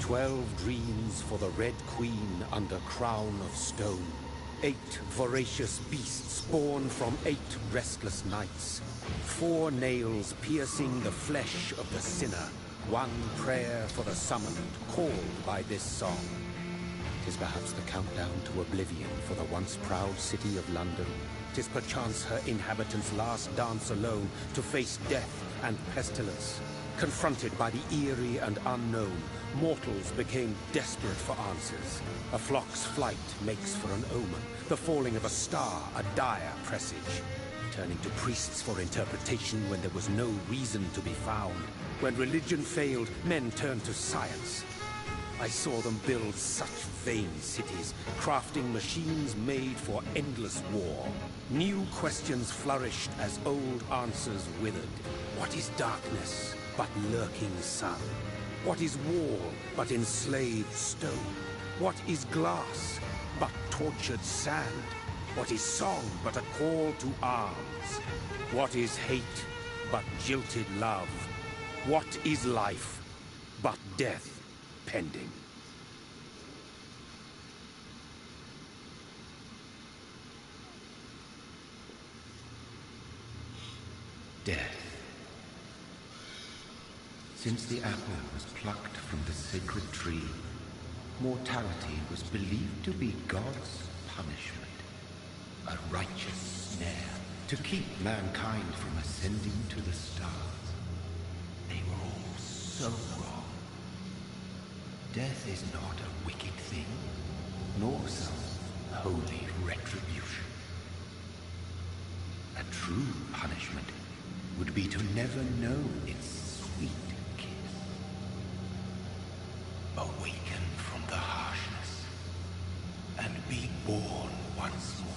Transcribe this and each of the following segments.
12 dreams for the Red Queen under crown of stone. 8 voracious beasts born from 8 restless nights. 4 nails piercing the flesh of the sinner. 1 prayer for the summoned, called by this song. 'Tis perhaps the countdown to oblivion for the once proud city of London. 'Tis perchance her inhabitants' last dance alone to face death and pestilence. Confronted by the eerie and unknown, mortals became desperate for answers. A flock's flight makes for an omen, the falling of a star a dire presage. Turning to priests for interpretation when there was no reason to be found. When religion failed, men turned to science. I saw them build such vain cities, crafting machines made for endless war. New questions flourished as old answers withered. What is darkness but lurking sun? What is wall but enslaved stone? What is glass but tortured sand? What is song but a call to arms? What is hate but jilted love? What is life but death pending? Death. Since the apple was plucked from the sacred tree, mortality was believed to be God's punishment, a righteous snare to keep mankind from ascending to the stars. They were all so wrong. Death is not a wicked thing, nor some holy retribution. A true punishment would be to never know its sweet kiss. Awaken from the harshness and be born once more.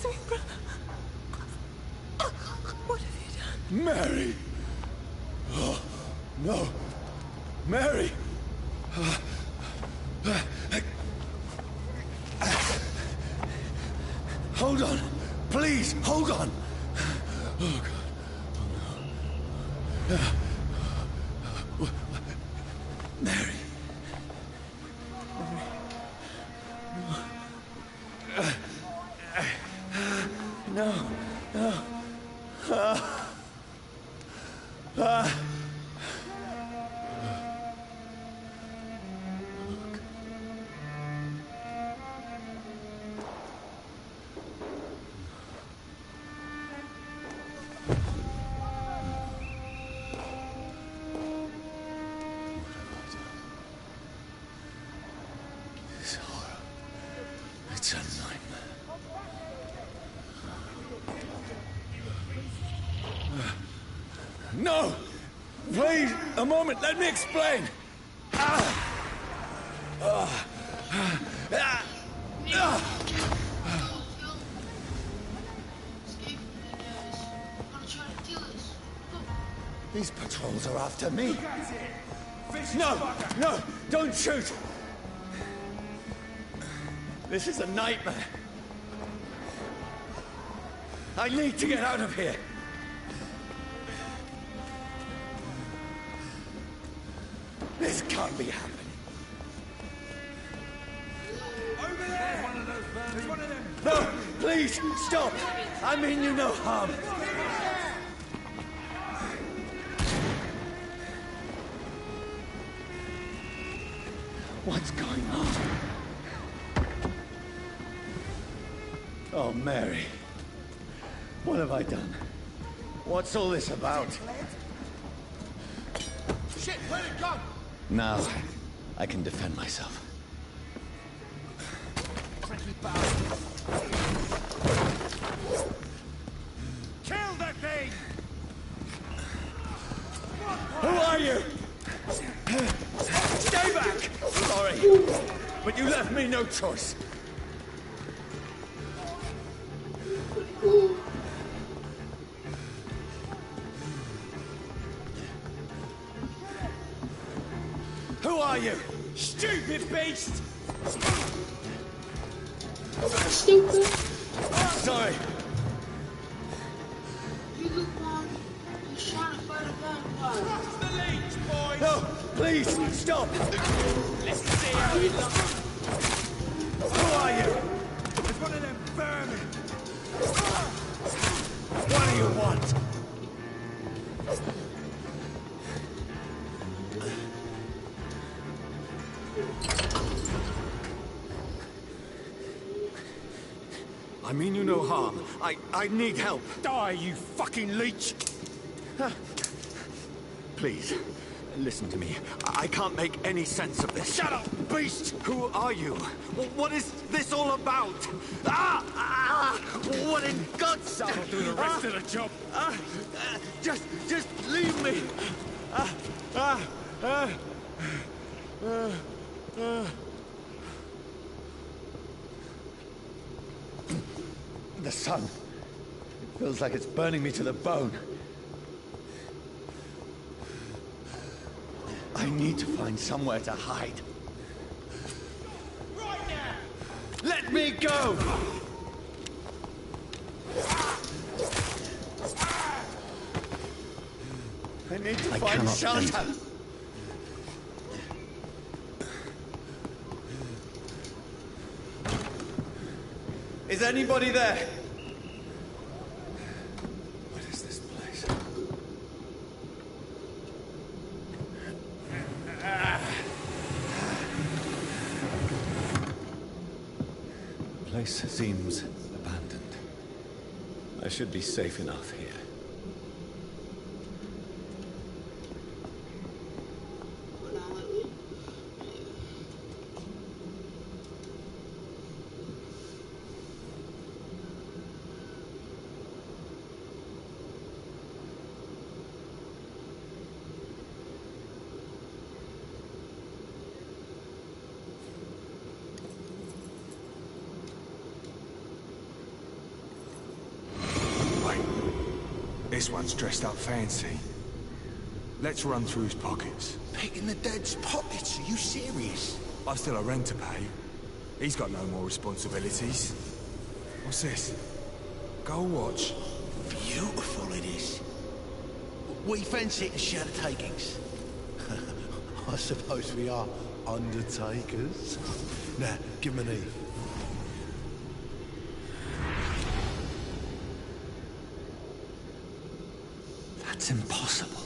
me, bro. What have you done? Mary! Oh, no. Mary! Hold on. Please, hold on. Oh, God. Oh, no. Mary. No. No. This horror. It's a nightmare. No! Please, a moment, let me explain! These patrols are after me. No! No! Don't shoot! This is a nightmare. I need to get out of here. This can't be happening. Over there! One of those vermin. There's one of them. No! Please, stop! I mean you no harm. What's going on? Oh, Mary. What have I done? What's all this about? Shit, where'd it go? Now, I can defend myself. Tricky bastard. Kill that thing! Who are you? Stay back! Sorry, but you left me no choice. Who are you? Stupid beast! Stupid. Sorry. You look on. He's trying to fight a vampire. Cross the leech, boys! No, please, stop! Let's see how it looks. Who are you? There's one of them vermin. What do you want? I mean you no harm. I need help. Die, you fucking leech! Please, listen to me. I can't make any sense of this. Shut up, beast! Who are you? What is this all about? What in God's name? I'll do the rest of the job. Just leave me. The sun. It feels like it's burning me to the bone. I need to find somewhere to hide. Right now! Let me go! I need to find shelter. Is anybody there? What is this place? The place seems abandoned. I should be safe enough here. This one's dressed up fancy. Let's run through his pockets. Picking the dead's pockets? Are you serious? I've still a rent to pay. He's got no more responsibilities. What's this? Gold watch. Beautiful it is. We fancy it and share the takings. I suppose we are undertakers. Now, give him an Eve. That's impossible.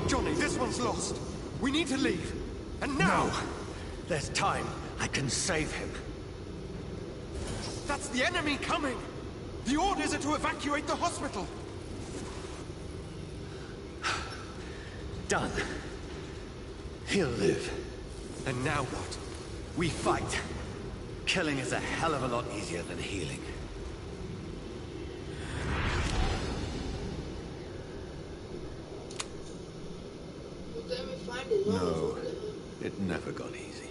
Johnny, this one's lost. We need to leave. And now! No. There's time. I can save him. That's the enemy coming! The orders are to evacuate the hospital! Done. He'll live. And now what? We fight. Killing is a hell of a lot easier than healing. No, it never got easy.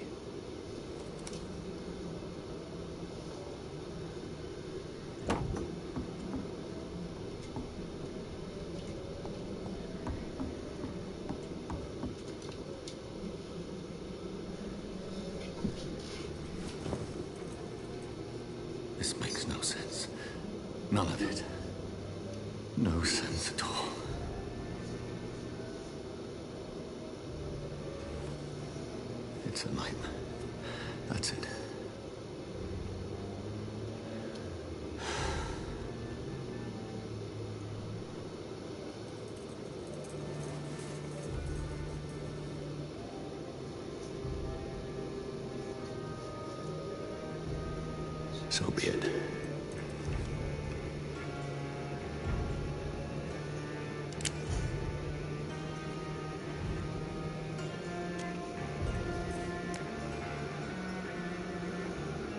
This makes no sense. None of it. No sense at all. It's a nightmare. That's it. So be it.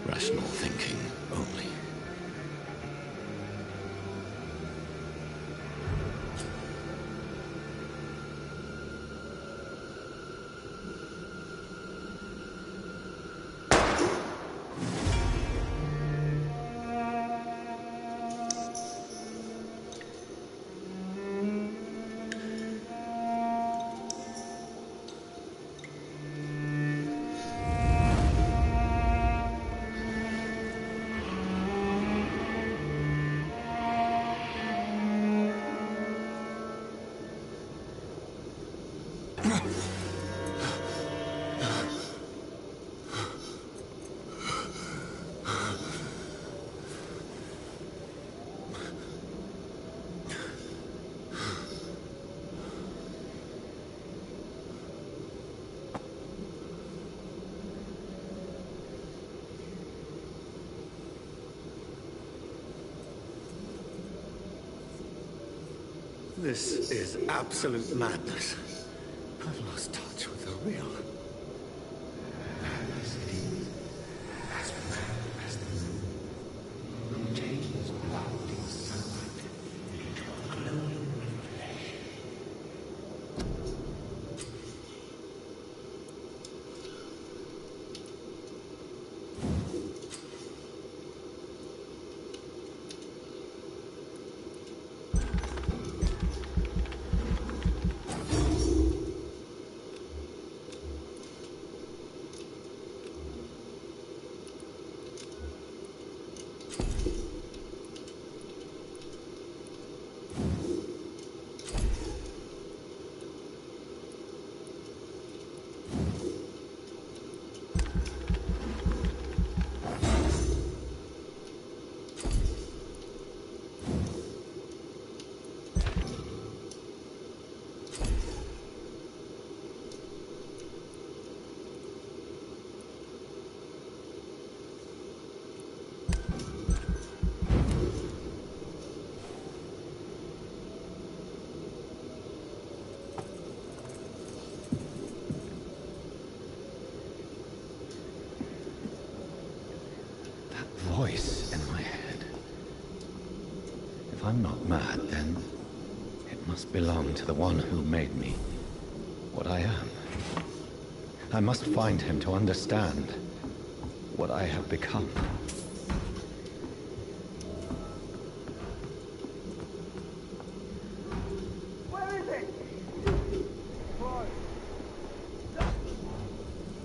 Rational thinking only. This is absolute madness. I've lost touch with the real. I'm not mad, then it must belong to the one who made me what I am. I must find him to understand what I have become. Where is it?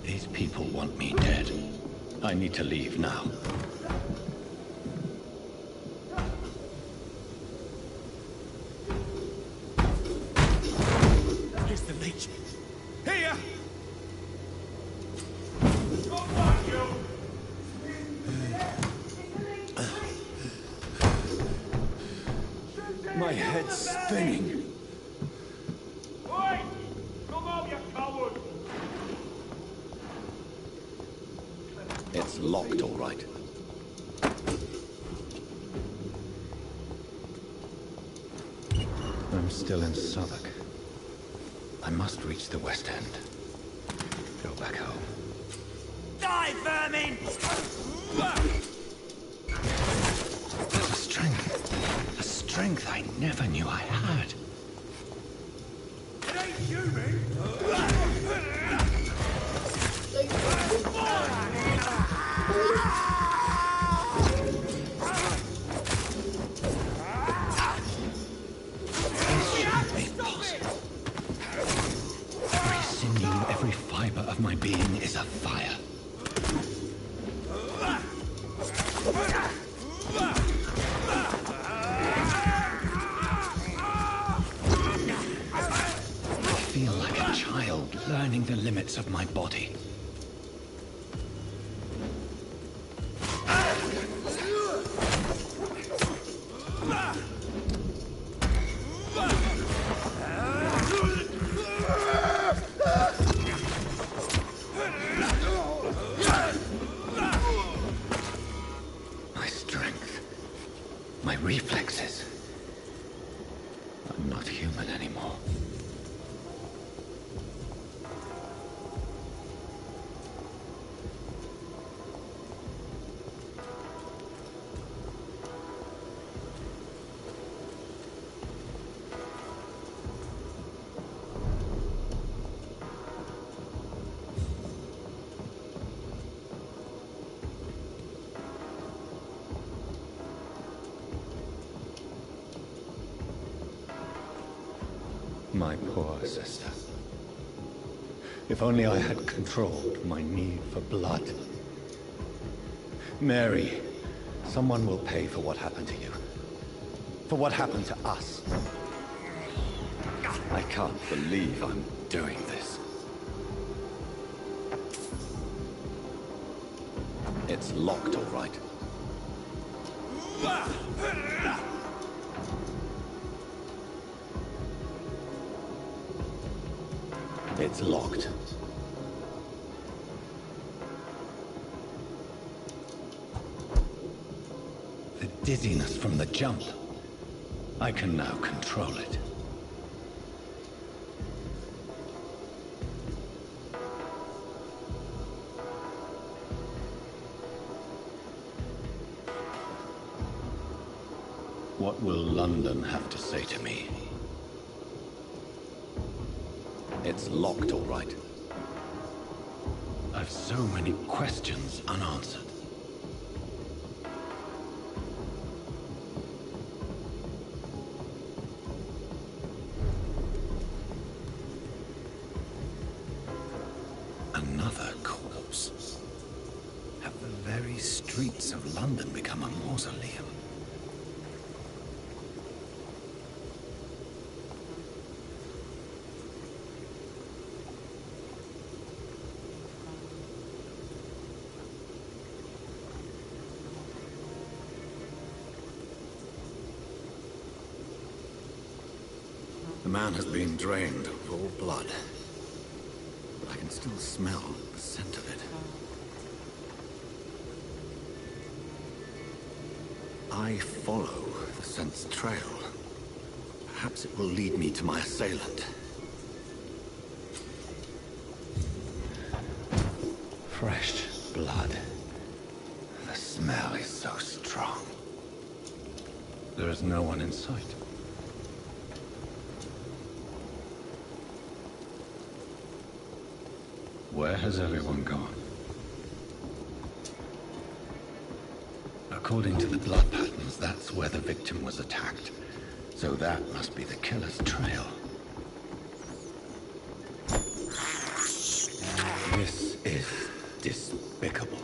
These people want me dead. I need to leave now. Here's the leech. Here! My head's spinning. Oi! Come on, you coward! It's locked, all right. I'm still in Southwark. I must reach the West End. Go back home. Die, vermin! A strength I never knew I had. It ain't human! Every sinew, every fiber of my being is afire. I feel like a child learning the limits of my body. My strength, my reflexes. I'm not human anymore. My poor sister. If only I had controlled my need for blood. Mary, someone will pay for what happened to you. For what happened to us. I can't believe I'm doing this. It's locked, all right. It's locked. The dizziness from the jump. I can now control it. What will London have to say to me? It's locked, all right. I've so many questions unanswered. Another corpse. Have the very streets of London become a mausoleum? The man has been drained of all blood, but I can still smell the scent of it. I follow the scent's trail. Perhaps it will lead me to my assailant. Fresh blood. The smell is so strong. There is no one in sight. Where has everyone gone? According to the blood patterns, that's where the victim was attacked. So that must be the killer's trail. This is despicable.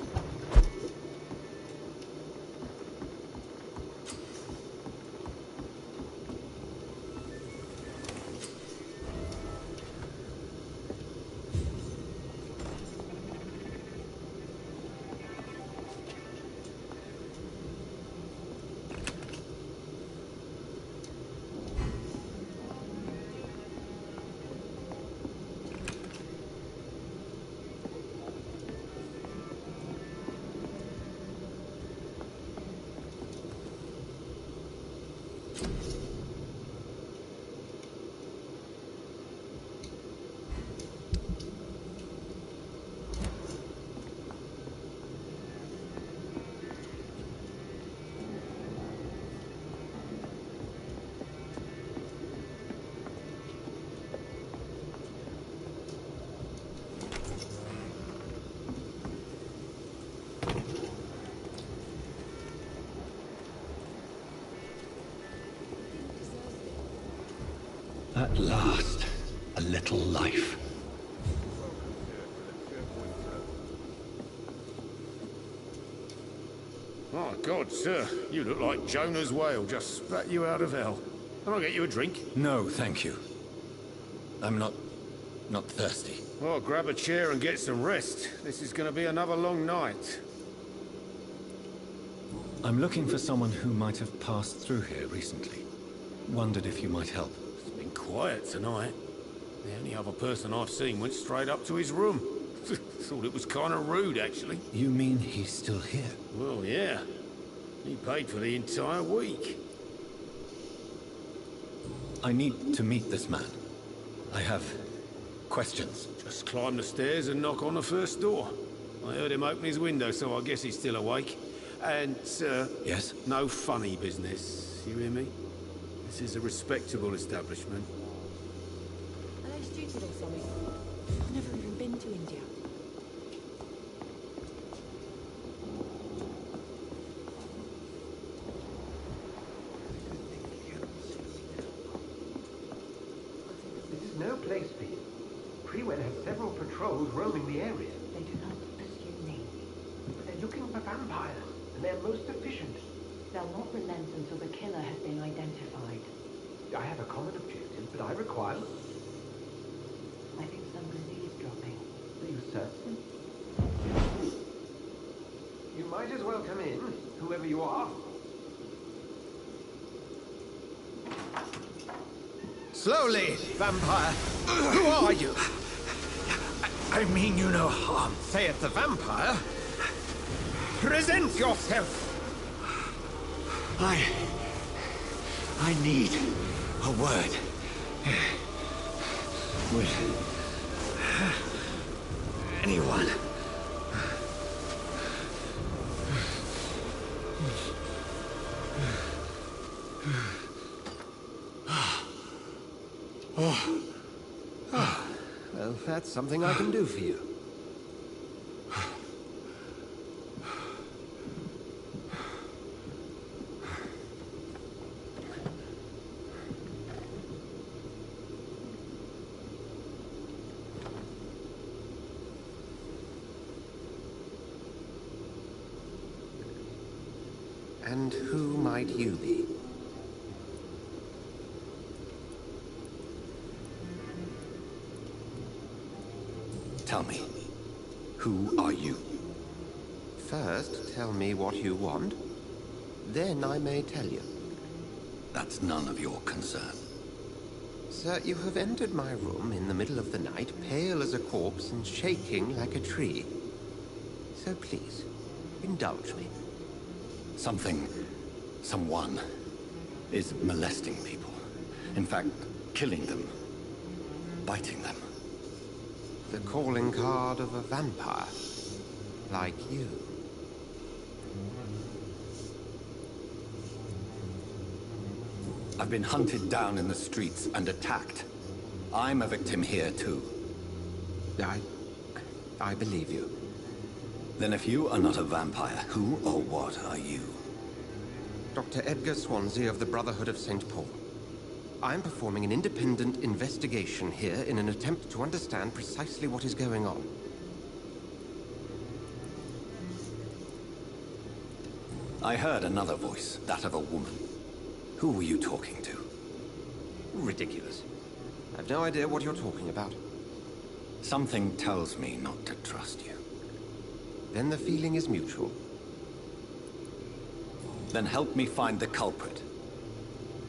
At last, a little life. My God, sir, you look like Jonah's whale just spat you out of hell. Can I get you a drink? No, thank you. I'm not thirsty. Well, grab a chair and get some rest. This is going to be another long night. I'm looking for someone who might have passed through here recently. Wondered if you might help. It's been quiet tonight. The only other person I've seen went straight up to his room. Thought it was kind of rude, actually. You mean he's still here? Well, yeah. He paid for the entire week. I need to meet this man. I have questions. Just climb the stairs and knock on the first door. I heard him open his window, so I guess he's still awake. And, sir... Yes? No funny business. You hear me? This is a respectable establishment. Are they stupid or something? I've never even been to India. This is no place for you. Pre-Wed has several patrols roaming the area. They do not pursue me. But they're looking for vampires, and they're most efficient. They'll not relent until the killer has been identified. I have a common objective, but I require... I think somebody's eavesdropping. Are you certain? You might as well come in, whoever you are. Slowly, vampire. Who are you? I mean you no harm. Saith the vampire. Present yourself. I need a word with anyone. Well, that's something I can do for you. And who might you be? Tell me, who are you? First, tell me what you want. Then I may tell you. That's none of your concern. Sir, you have entered my room in the middle of the night, pale as a corpse and shaking like a tree. So please, indulge me. Someone is molesting people. In fact, killing them. Biting them. The calling card of a vampire. Like you. been hunted down in the streets and attacked. I'm a victim here, too. I believe you. Then if you are not a vampire, who or what are you? Dr. Edgar Swansea of the Brotherhood of St. Paul. I'm performing an independent investigation here in an attempt to understand precisely what is going on. I heard another voice, that of a woman. Who were you talking to? Ridiculous. I've no idea what you're talking about. Something tells me not to trust you. Then the feeling is mutual. Then help me find the culprit.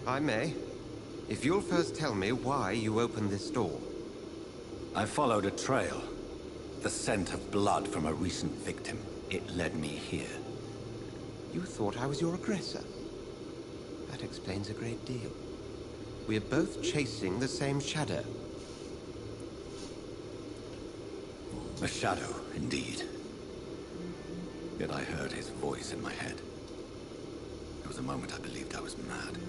I may. If you'll first tell me why you opened this door. I followed a trail. The scent of blood from a recent victim. It led me here. You thought I was your aggressor. That explains a great deal. We're both chasing the same shadow. A shadow, indeed. Yet I heard his voice in my head. There was a moment I believed I was mad.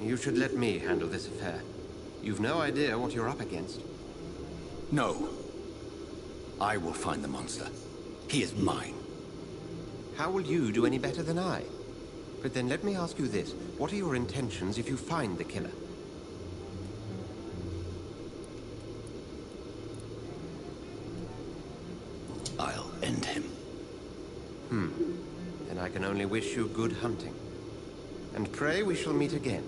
You should let me handle this affair. You've no idea what you're up against. No. I will find the monster. He is mine. How will you do any better than I? But then let me ask you this. What are your intentions if you find the killer? I'll end him. Then I can only wish you good hunting. And pray we shall meet again.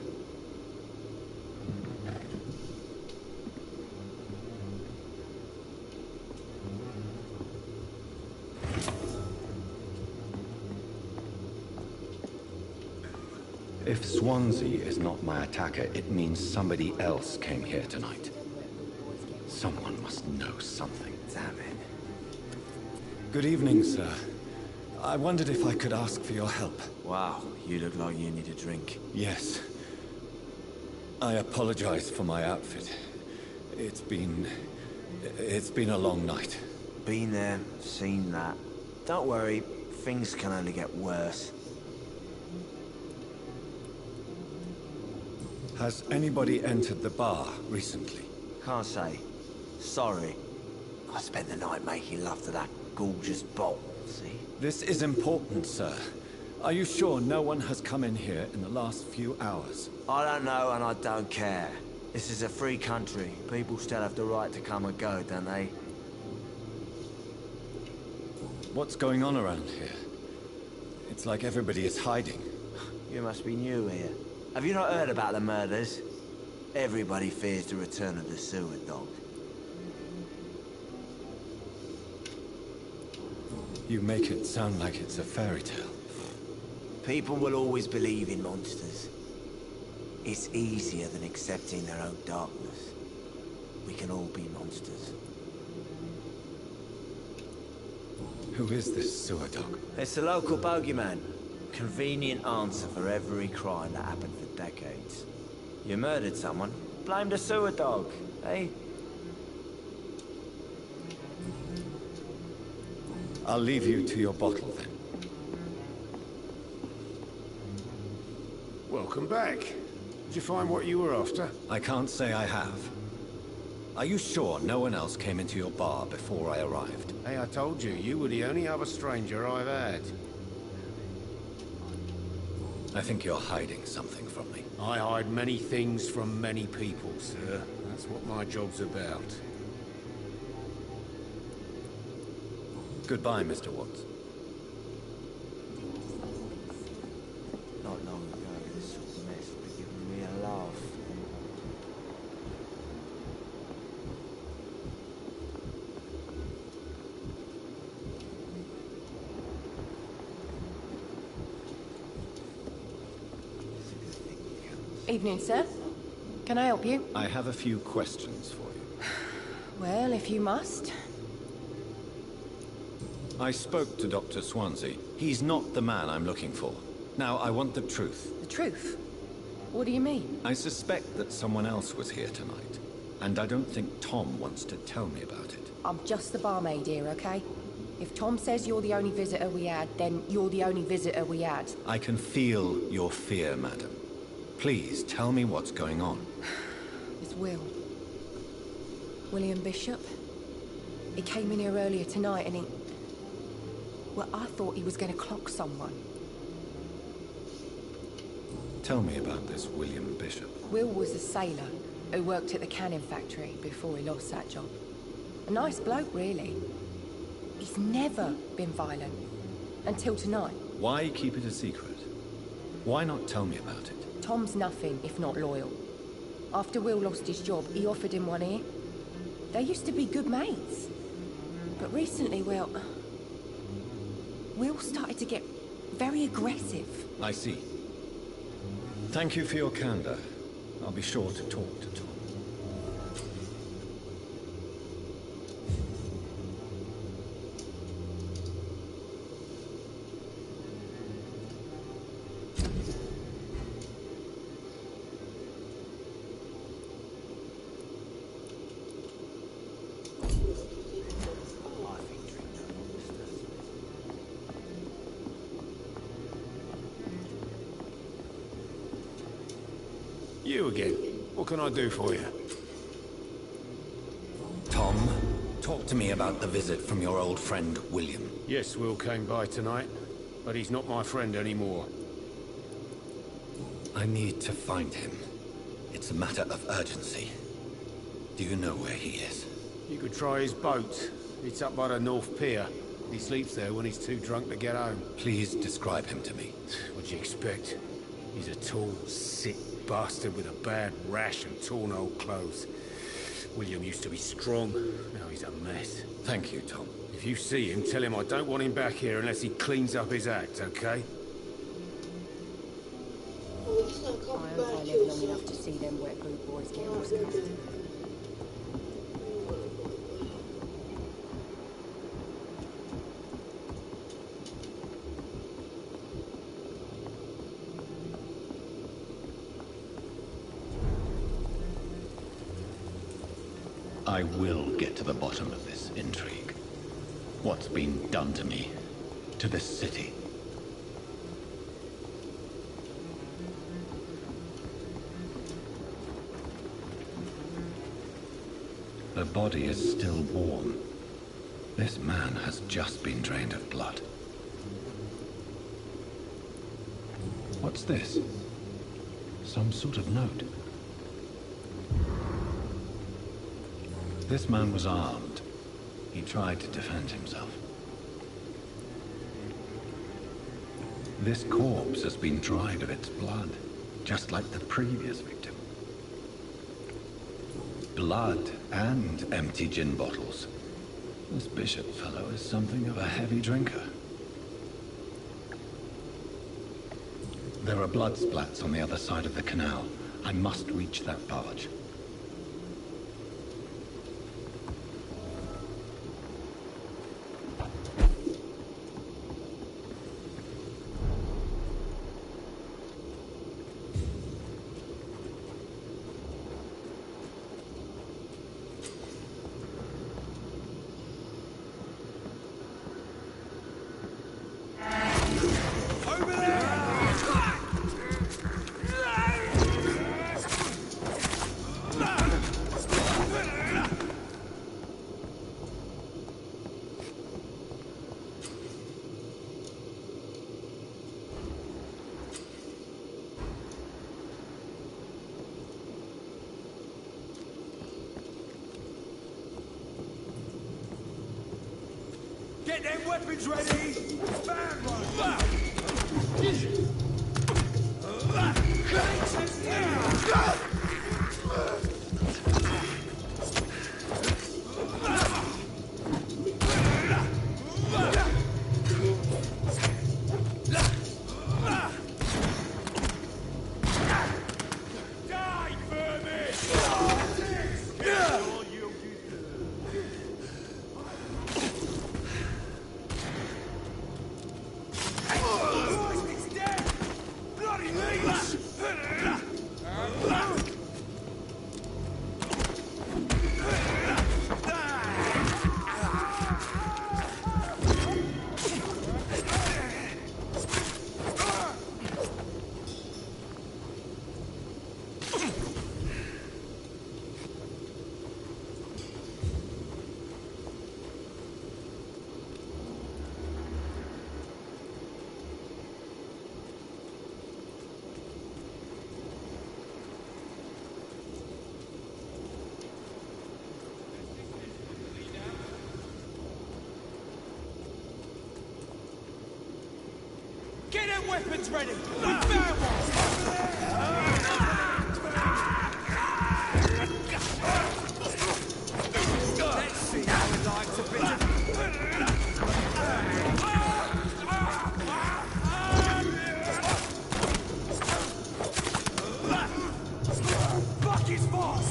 If Swansea is not my attacker, it means somebody else came here tonight. Someone must know something. Damn it. Good evening, sir. I wondered if I could ask for your help. Wow, you look like you need a drink. Yes. I apologize for my outfit. It's been a long night. Been there, seen that. Don't worry, things can only get worse. Has anybody entered the bar recently? Can't say. Sorry. I spent the night making love to that gorgeous bottle, see? This is important, sir. Are you sure no one has come in here in the last few hours? I don't know and I don't care. This is a free country. People still have the right to come and go, don't they? What's going on around here? It's like everybody is hiding. You must be new here. Have you not heard about the murders? Everybody fears the return of the sewer dog. You make it sound like it's a fairy tale. People will always believe in monsters. It's easier than accepting their own darkness. We can all be monsters. Who is this sewer dog? It's the local bogeyman. Convenient answer for every crime that happened for decades. You murdered someone, blame the sewer dog, eh? I'll leave you to your bottle, then. Welcome back. Did you find what you were after? I can't say I have. Are you sure no one else came into your bar before I arrived? Hey, I told you, you were the only other stranger I've had. I think you're hiding something from me. I hide many things from many people, sir. That's what my job's about. Goodbye, Mr. Watts. Not long ago, this sort of mess would have given me a laugh. Evening, sir. Can I help you? I have a few questions for you. Well, if you must. I spoke to Dr. Swansea. He's not the man I'm looking for. Now, I want the truth. The truth? What do you mean? I suspect that someone else was here tonight. And I don't think Tom wants to tell me about it. I'm just the barmaid here, okay? If Tom says you're the only visitor we had, then you're the only visitor we had. I can feel your fear, madam. Please, tell me what's going on. It's William Bishop. He came in here earlier tonight and he... Well, I thought he was going to clock someone. Tell me about this William Bishop. Will was a sailor who worked at the cannon factory before he lost that job. A nice bloke, really. He's never been violent. Until tonight. Why keep it a secret? Why not tell me about it? Tom's nothing if not loyal. After Will lost his job, he offered him one ear. They used to be good mates. But recently, well... Will started to get very aggressive. I see. Thank you for your candor. I'll be sure to talk to Tom. You again. What can I do for you? Tom, talk to me about the visit from your old friend, William. Yes, Will came by tonight, but he's not my friend anymore. I need to find him. It's a matter of urgency. Do you know where he is? You could try his boat. It's up by the North Pier. He sleeps there when he's too drunk to get home. Please describe him to me. What'd you expect? He's a tall, sick bastard with a bad rash and torn old clothes. William used to be strong. Now he's a mess. Thank you, Tom. If you see him, tell him I don't want him back here unless he cleans up his act, okay? I hope I live long enough to see them wet boot boys get Oscars. I will get to the bottom of this intrigue. What's been done to me, to this city. Her body is still warm. This man has just been drained of blood. What's this? Some sort of note. This man was armed. He tried to defend himself. This corpse has been dried of its blood, just like the previous victim. Blood and empty gin bottles. This Bishop fellow is something of a heavy drinker. There are blood splats on the other side of the canal. I must reach that barge. Get them weapons ready! Bad one! weapons ready! We found one! Let's see how he likes a bit of... Fuck his boss!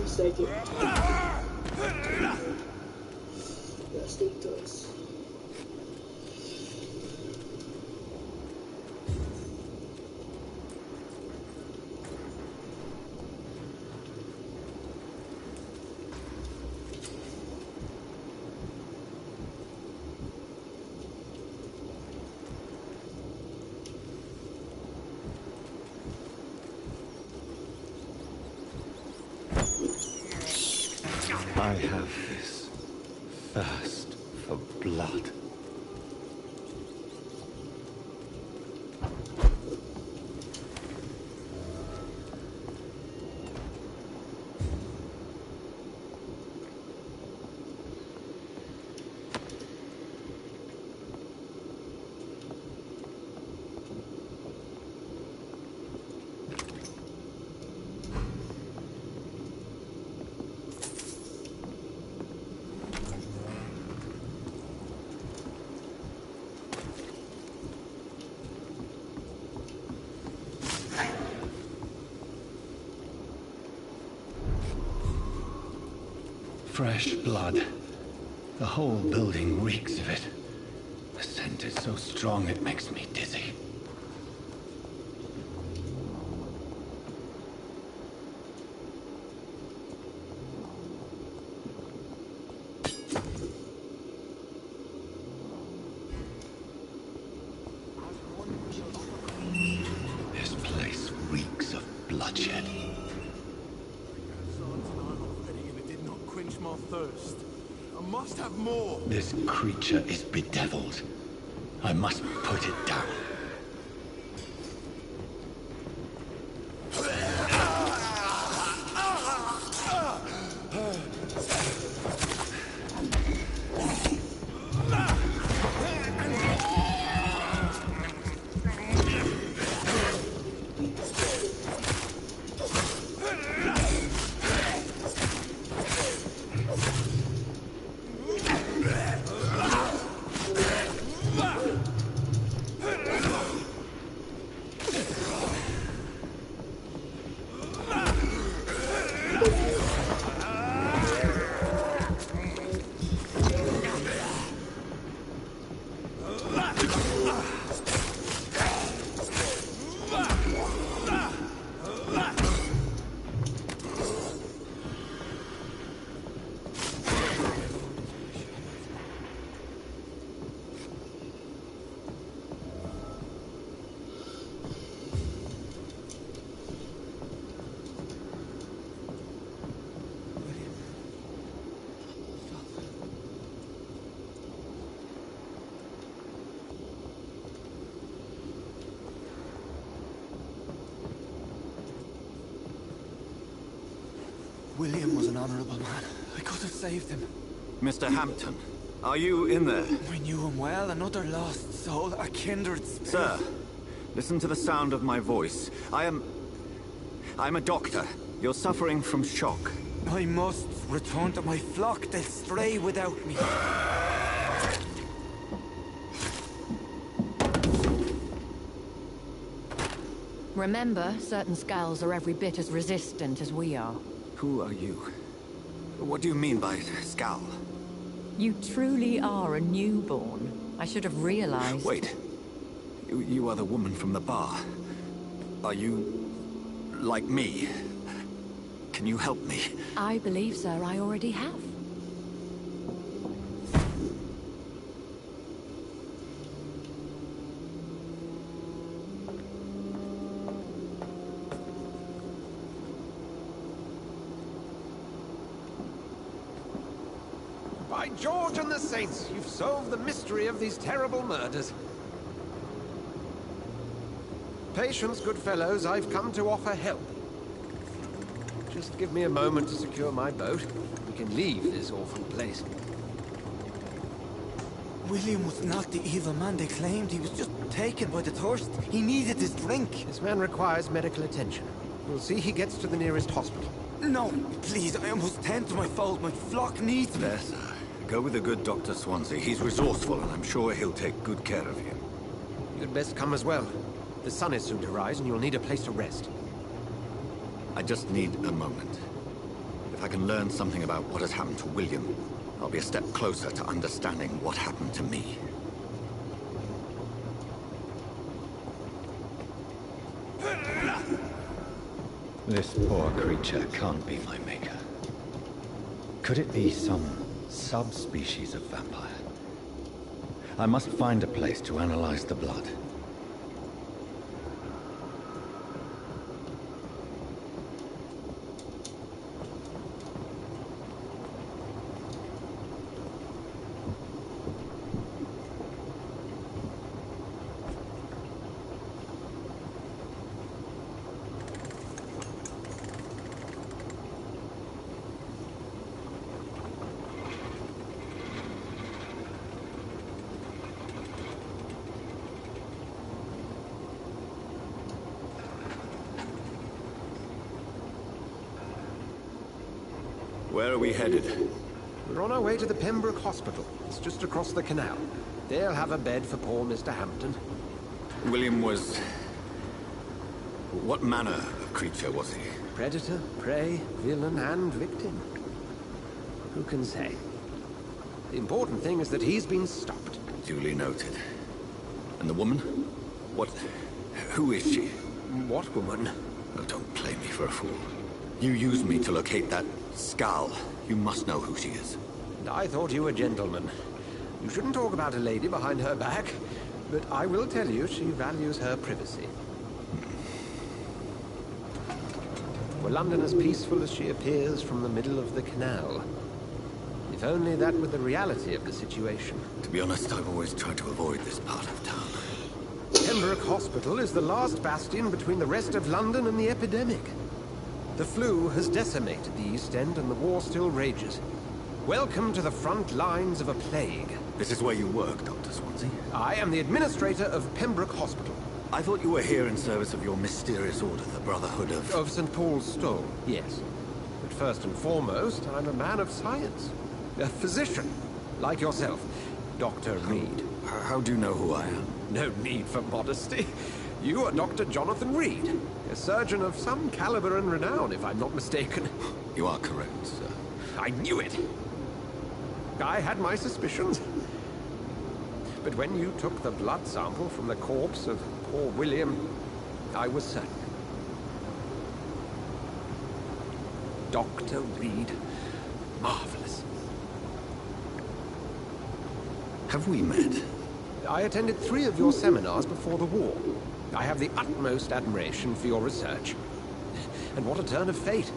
Mistaken. Let's do this. I have this thirst for blood. Fresh blood. The whole building reeks of it. The scent is so strong it makes me dizzy. This place reeks of bloodshed. My thirst. I must have more. This creature is bedeviled. I must put it down. William was an honourable man. I could have saved him. Mr. Hampton, are you in there? I knew him well, another lost soul, a kindred spirit. Sir, listen to the sound of my voice. I'm a doctor. You're suffering from shock. I must return to my flock. They'll stray without me. Remember, certain skulls are every bit as resistant as we are. Who are you? What do you mean by scowl? You truly are a newborn. I should have realized. Wait. You are the woman from the bar. Are you... like me? Can you help me? I believe, sir, I already have. By George and the Saints, you've solved the mystery of these terrible murders. Patience, good fellows, I've come to offer help. Just give me a moment to secure my boat. We can leave this awful place. William was not the evil man they claimed. He was just taken by the thirst. He needed his drink. This man requires medical attention. We'll see he gets to the nearest hospital. No, please, I almost tend to my fold. My flock needs me. There, sir. Go with the good Dr. Swansea. He's resourceful, and I'm sure he'll take good care of you. You'd best come as well. The sun is soon to rise, and you'll need a place to rest. I just need a moment. If I can learn something about what has happened to William, I'll be a step closer to understanding what happened to me. This poor creature can't be my maker. Could it be some subspecies of vampire? I must find a place to analyze the blood. Where are we headed? We're on our way to the Pembroke Hospital. It's just across the canal. They'll have a bed for poor Mr. Hampton. William was... what manner of creature was he? Predator, prey, villain, and victim. Who can say? The important thing is that he's been stopped. Duly noted. And the woman? What... who is she? What woman? Oh, don't play me for a fool. You used me to locate that skull. You must know who she is. And I thought you a gentleman. You shouldn't talk about a lady behind her back, but I will tell you she values her privacy. Were London as peaceful as she appears from the middle of the canal? If only that were the reality of the situation. To be honest, I've always tried to avoid this part of town. Pembroke Hospital is the last bastion between the rest of London and the epidemic. The flu has decimated the East End and the war still rages. Welcome to the front lines of a plague. This is where you work, Dr. Swansea? I am the administrator of Pembroke Hospital. I thought you were here in service of your mysterious order, the Brotherhood of... Of St. Paul's Stole, yes. But first and foremost, I'm a man of science. A physician, like yourself, Dr. Reed. How do you know who I am? No need for modesty. You are Dr. Jonathan Reed, a surgeon of some caliber and renown, if I'm not mistaken. You are correct, sir. I knew it! I had my suspicions. But when you took the blood sample from the corpse of poor William, I was certain. Dr. Reed. Marvelous. Have we met? I attended 3 of your seminars before the war. I have the utmost admiration for your research. And what a turn of fate.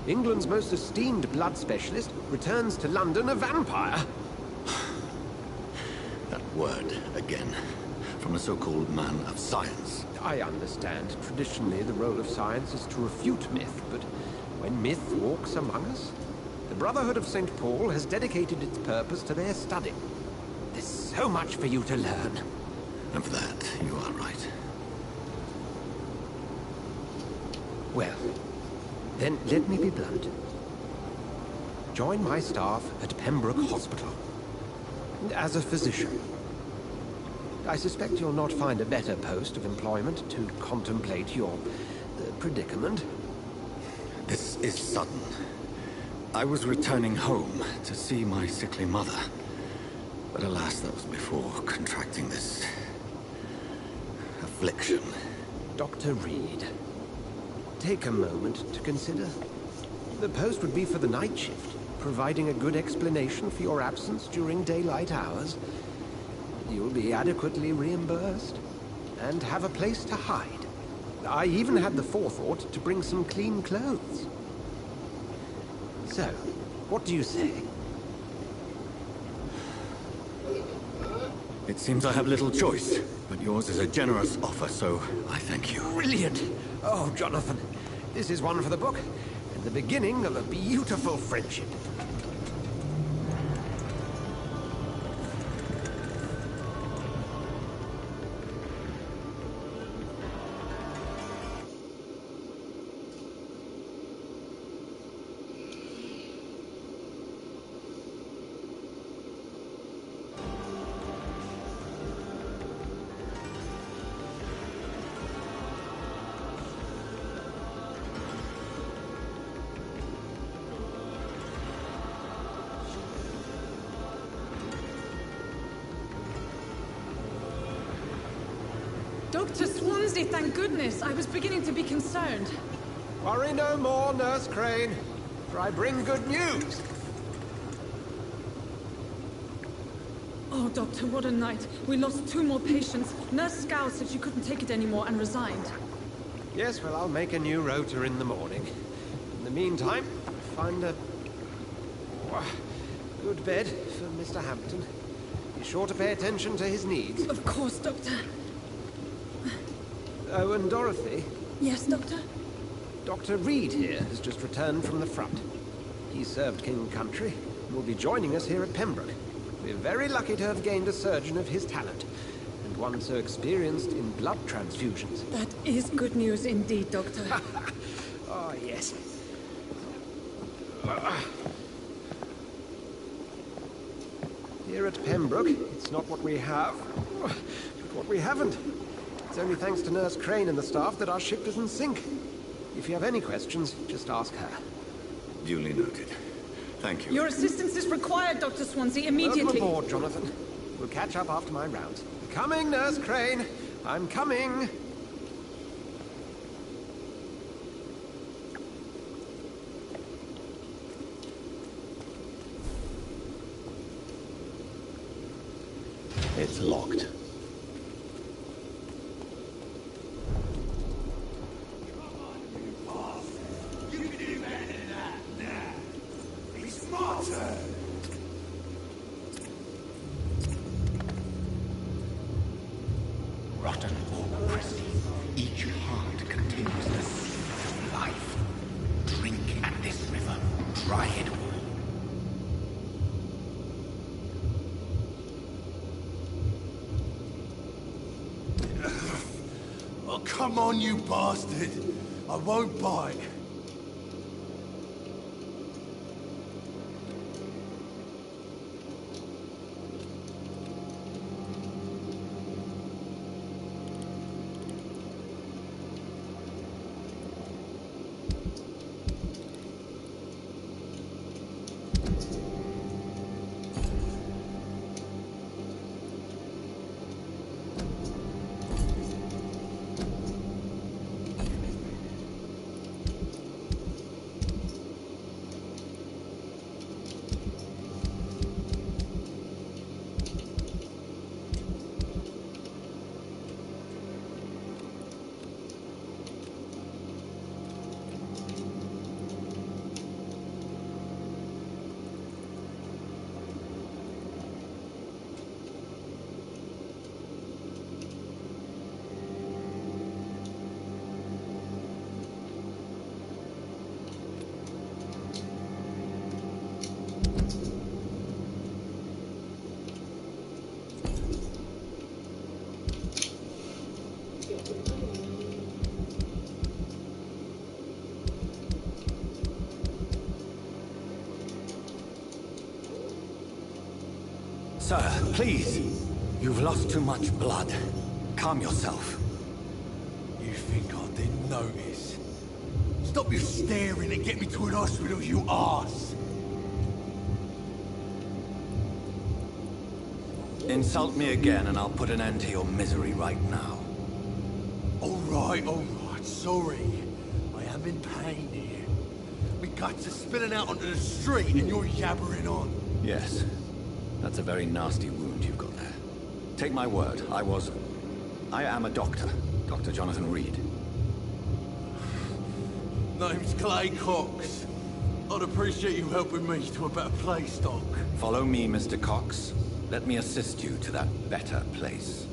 England's most esteemed blood specialist returns to London a vampire. That word, again. From a so-called man of science. I understand. Traditionally, the role of science is to refute myth, but when myth walks among us, the Brotherhood of St. Paul has dedicated its purpose to their study. There's so much for you to learn. And for that, you are right. Well, then let me be blunt. Join my staff at Pembroke Hospital. As a physician. I suspect you'll not find a better post of employment to contemplate your predicament. This is sudden. I was returning home to see my sickly mother. But alas, that was before contracting this... affliction. Dr. Reed, take a moment to consider. The post would be for the night shift, providing a good explanation for your absence during daylight hours. You'll be adequately reimbursed, and have a place to hide. I even had the forethought to bring some clean clothes. So, what do you say? It seems I have little choice, but yours is a generous offer, so I thank you. Brilliant! Oh, Jonathan, this is one for the book. And The beginning of a beautiful friendship. Dr. Swansea, thank goodness. I was beginning to be concerned. Worry no more, Nurse Crane, for I bring good news. Oh, Doctor, what a night. We lost 2 more patients. Nurse Scow said she couldn't take it anymore and resigned. Yes, well, I'll make a new rota in the morning. In the meantime, find a good bed for Mr. Hampton. Be sure to pay attention to his needs. Of course, Doctor. Oh, and Dorothy? Yes, Doctor? Dr. Reed here has just returned from the front. He served King Country and will be joining us here at Pembroke. We're very lucky to have gained a surgeon of his talent, and one so experienced in blood transfusions. That is good news indeed, Doctor. Oh, yes. Here at Pembroke, it's not what we have, but what we haven't. It's only thanks to Nurse Crane and the staff that our ship doesn't sink. If you have any questions, just ask her. Duly noted. Thank you. Your assistance is required, Dr. Swansea, immediately. Welcome aboard, Jonathan. We'll catch up after my rounds. Coming, Nurse Crane. I'm coming. It's locked. Rotten or pristine, each heart contains the seed of life. Drink at this river, try it all. Oh, come on, you bastard! I won't bite. Sir, please. You've lost too much blood. Calm yourself. You think I didn't notice? Stop your staring and get me to an hospital, you arse! Insult me again and I'll put an end to your misery right now. All right, sorry. I am in pain here. My guts are spilling out onto the street and you're yabbering on. Yes. That's a very nasty wound you've got there. Take my word, I am a doctor. Dr. Jonathan Reed. Name's Clay Cox. I'd appreciate you helping me to a better place, Doc. Follow me, Mr. Cox. Let me assist you to that better place.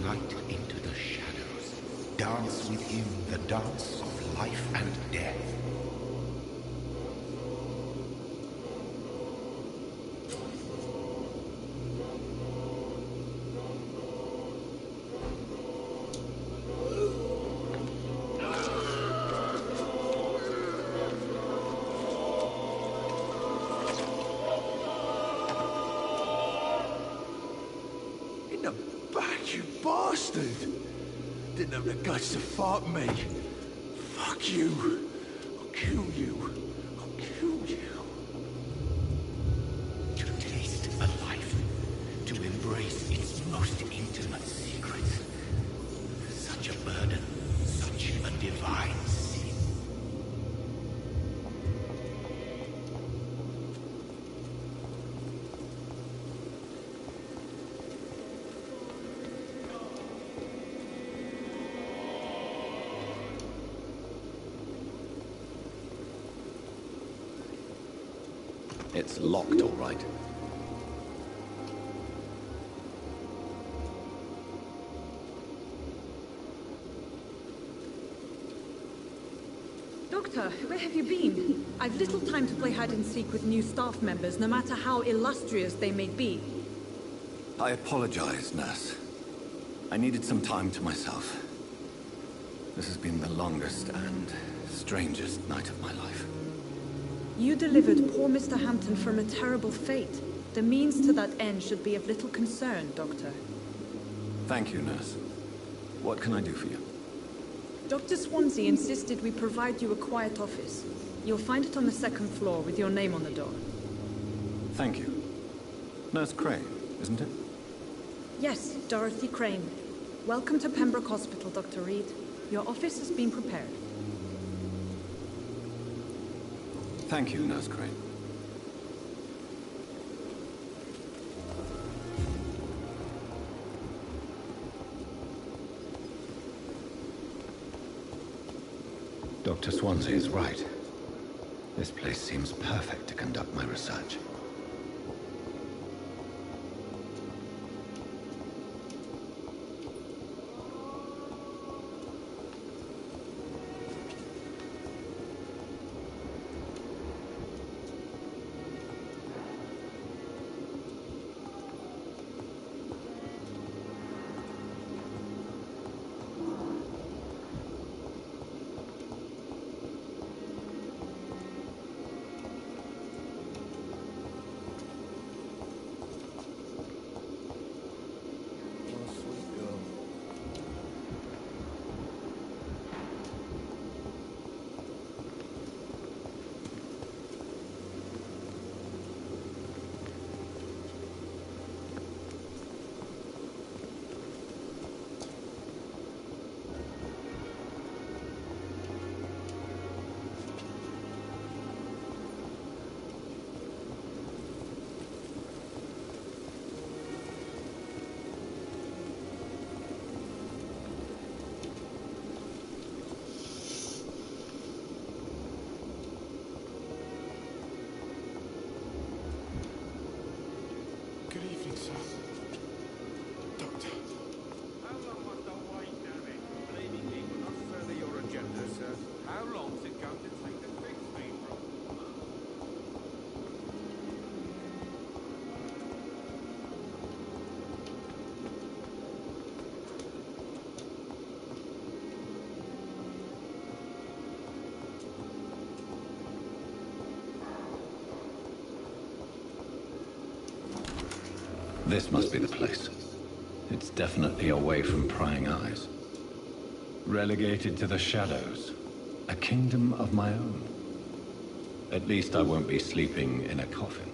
light into the shadows. Dance with him the dance of life and death. In the back, you bastard! Didn't have the guts to fight me. Fuck you. I'll kill you. I'll kill you. To taste a life, to embrace its most intimate secrets. Such a burden, such a divine sin. It's locked, all right. Doctor, where have you been? I've little time to play hide and seek with new staff members, no matter how illustrious they may be. I apologize, nurse. I needed some time to myself. This has been the longest and strangest night of my life. You delivered poor Mr. Hampton from a terrible fate. The means to that end should be of little concern, Doctor. Thank you, nurse. What can I do for you? Dr. Swansea insisted we provide you a quiet office. You'll find it on the second floor with your name on the door. Thank you. Nurse Crane, isn't it? Yes, Dorothy Crane. Welcome to Pembroke Hospital, Dr. Reed. Your office has been prepared. Thank you, Nurse Crane. Dr. Swansea is right. This place seems perfect to conduct my research. Good evening, sir. Doctor. How long must I wait, damn it? Believing me will not further your agenda, sir. How long's it going to take to fix me, bro? This must be the place. It's definitely away from prying eyes. Relegated to the shadows. A kingdom of my own. At least I won't be sleeping in a coffin.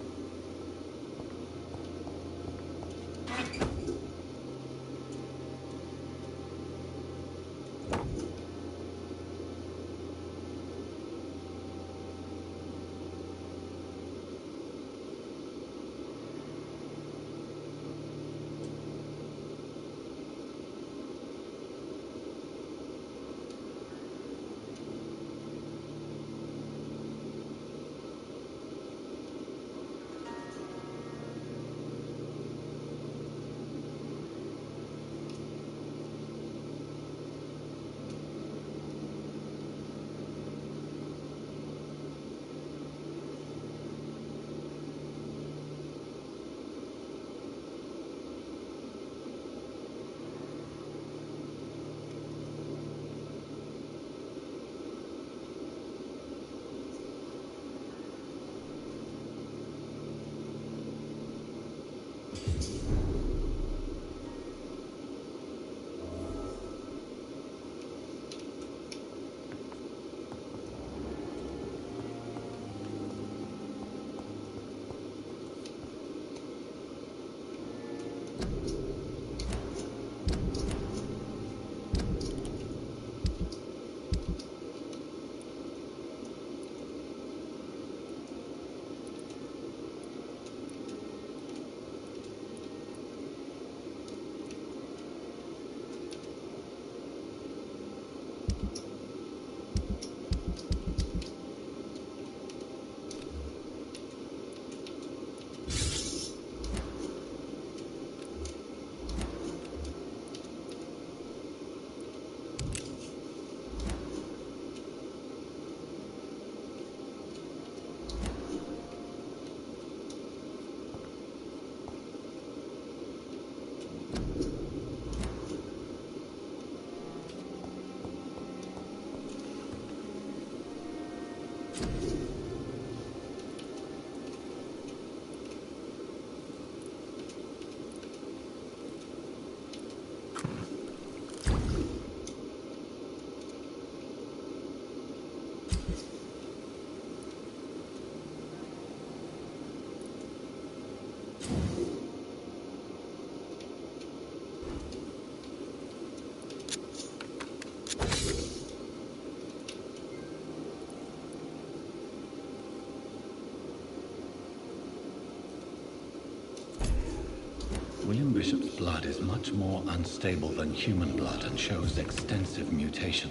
blood is much more unstable than human blood and shows extensive mutation.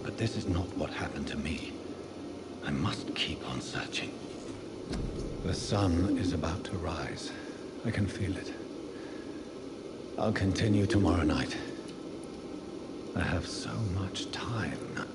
But this is not what happened to me. I must keep on searching. The sun is about to rise. I can feel it. I'll continue tomorrow night. I have so much time.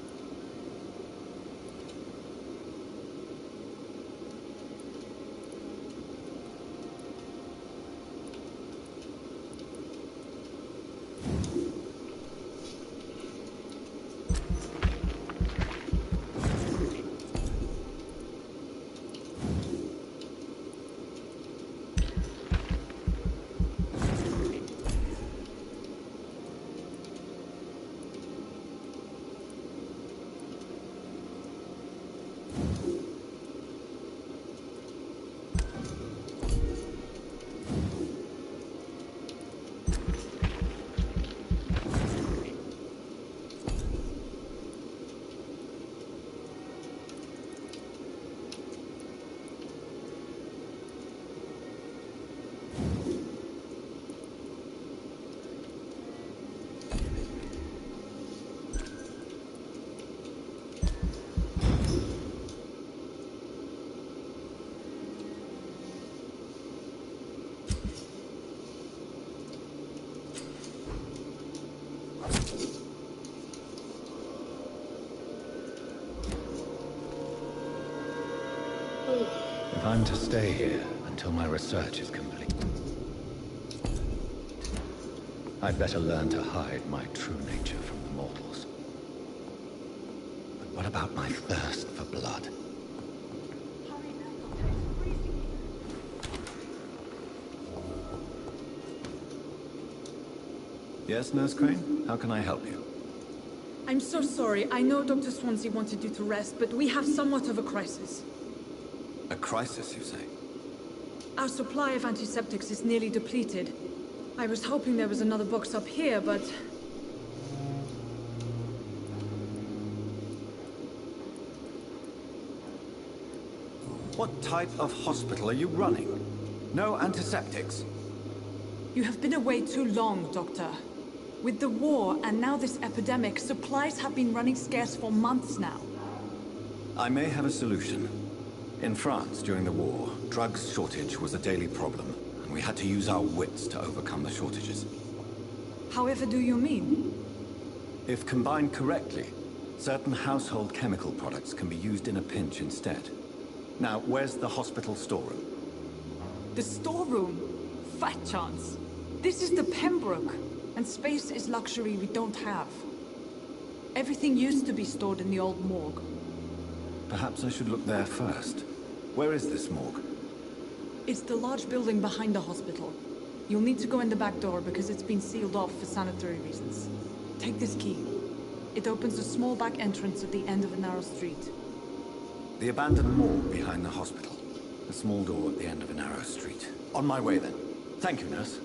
If I'm to stay here until my research is complete, I'd better learn to hide my true nature from the mortals. But what about my thirst for blood? Yes, Nurse Crane? How can I help you? I'm so sorry. I know Dr. Swansea wanted you to rest, but we have somewhat of a crisis. A crisis, you say? Our supply of antiseptics is nearly depleted. I was hoping there was another box up here, but... What type of hospital are you running? No antiseptics? You have been away too long, Doctor. With the war and now this epidemic, supplies have been running scarce for months now. I may have a solution. In France, during the war, drugs shortage was a daily problem, and we had to use our wits to overcome the shortages. However do you mean? If combined correctly, certain household chemical products can be used in a pinch instead. Now, where's the hospital storeroom? The storeroom? Fat chance. This is the Pembroke, and space is luxury we don't have. Everything used to be stored in the old morgue. Perhaps I should look there first. Where is this morgue? It's the large building behind the hospital. You'll need to go in the back door because it's been sealed off for sanitary reasons. Take this key. It opens a small back entrance at the end of a narrow street. The abandoned morgue behind the hospital. A small door at the end of a narrow street. On my way then. Thank you, nurse.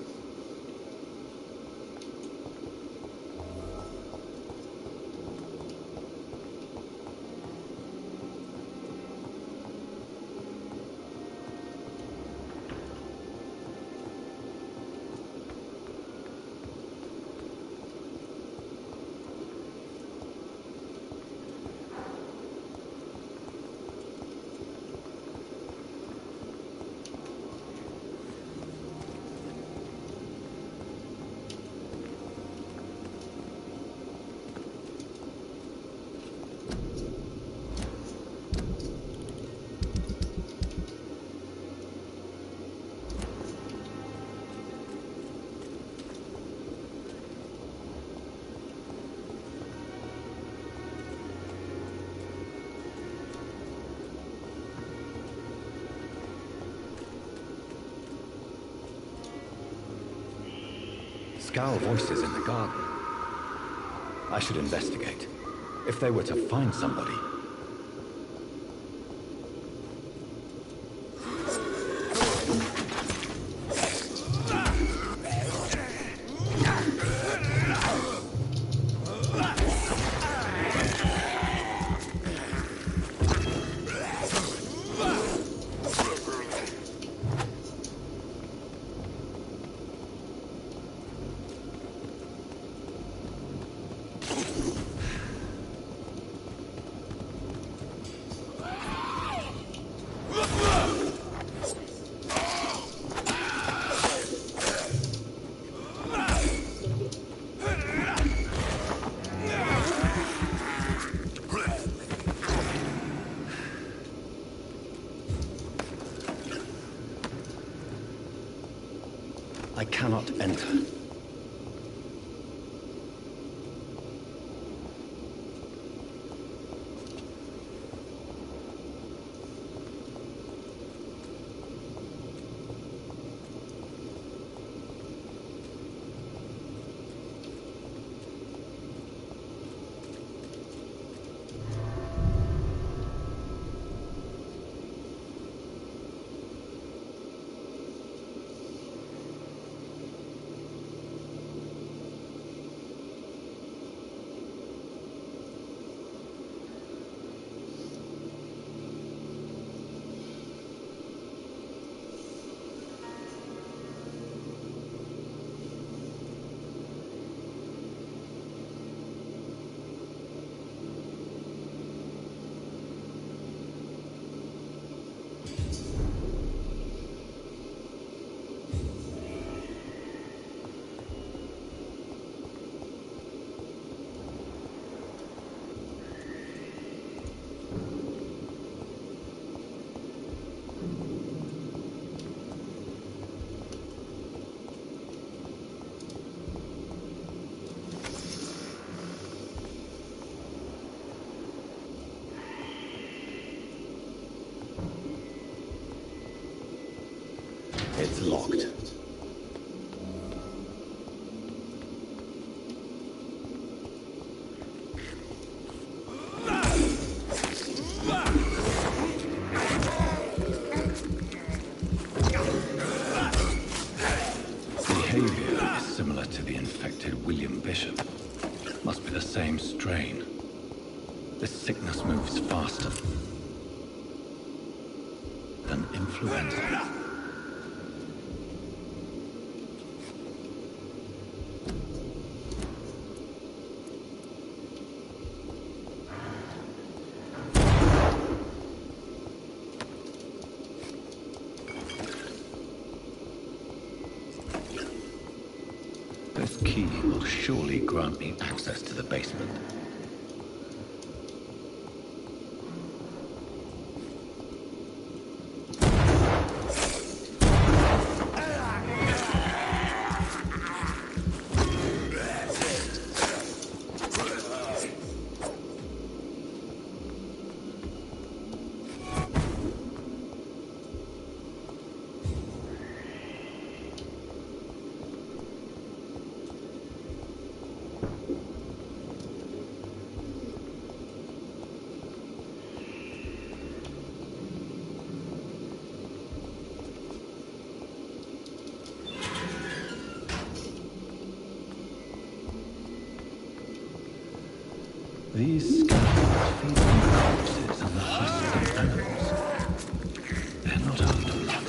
Scowl voices in the garden. I should investigate. If they were to find somebody... cannot enter. It's locked. Behavior is similar to the infected William Bishop. Must be the same strain. This sickness moves faster than influenza. This key will surely grant me access to the basement. These scavengers feed on corpses and the husks of animals. They're not after blood.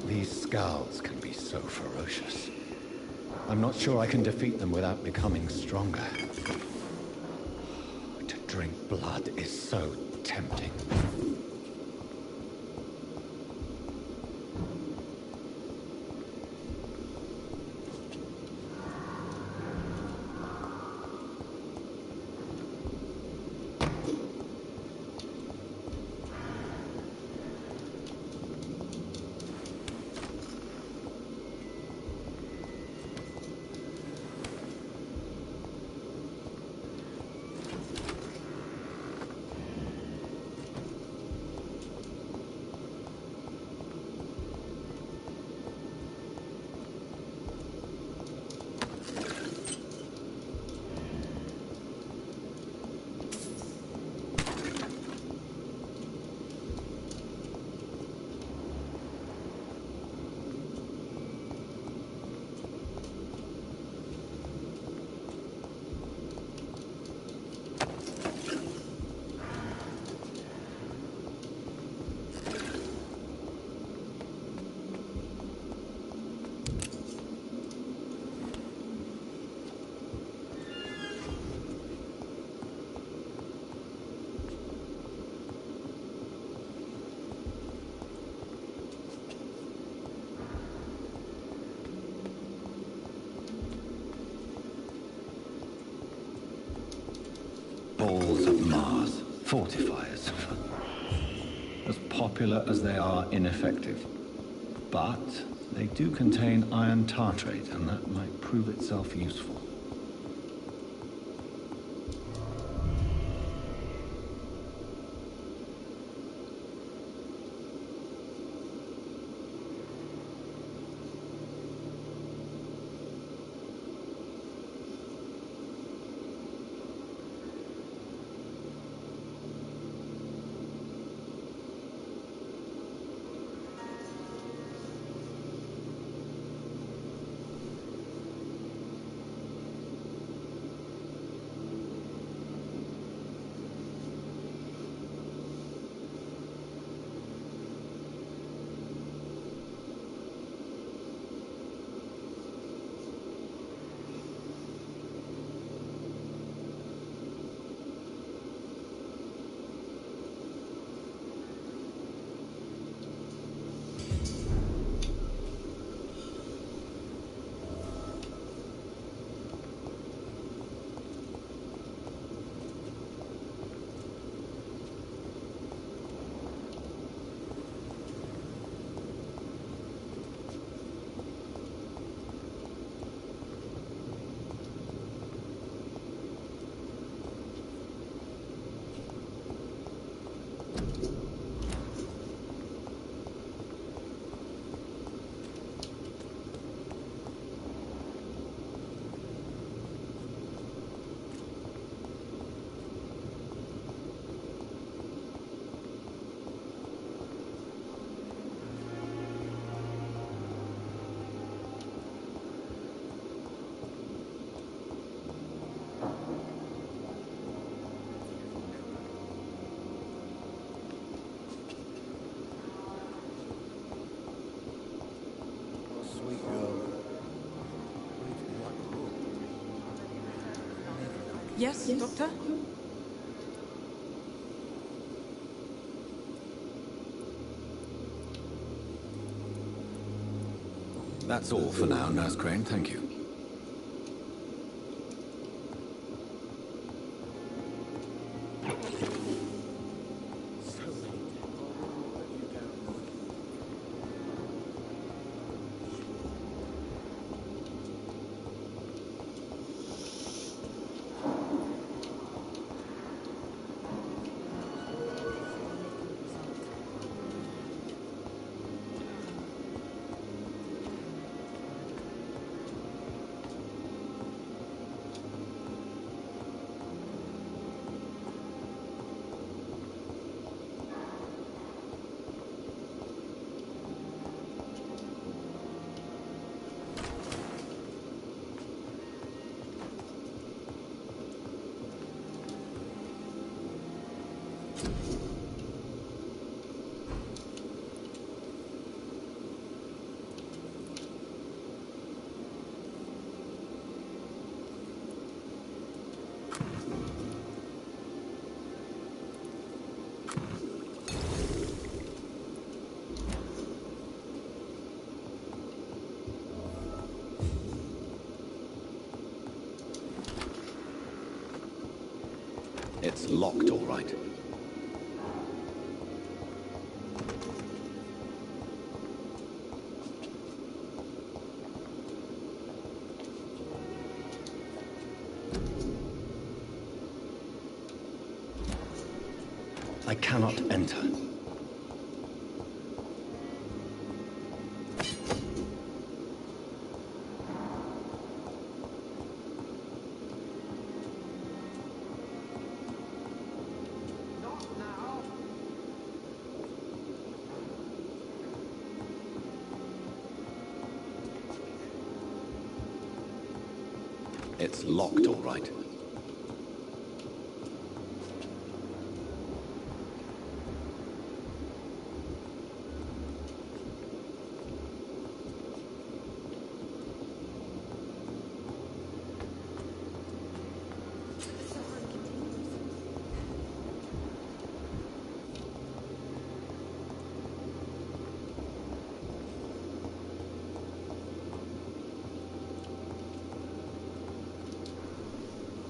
These scowls can be so ferocious. I'm not sure I can defeat them without becoming stronger. To drink blood is so tempting. Minerals of Mars. Fortifiers. As popular as they are ineffective. But they do contain iron tartrate, and that might prove itself useful. Yes, Doctor? That's all for now, Nurse Crane. Thank you. It's locked, all right. I cannot enter. It's locked, all right.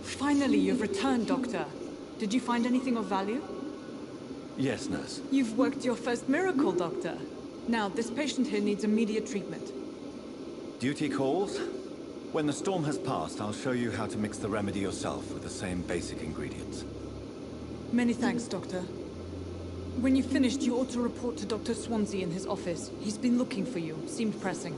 Finally, you've returned, Doctor. Did you find anything of value? Yes, nurse. You've worked your first miracle, Doctor. Now, this patient here needs immediate treatment. Duty calls. When the storm has passed, I'll show you how to mix the remedy yourself with the same basic ingredients. Many thanks, Doctor. When you've finished, you ought to report to Dr. Swansea in his office. He's been looking for you. Seemed pressing.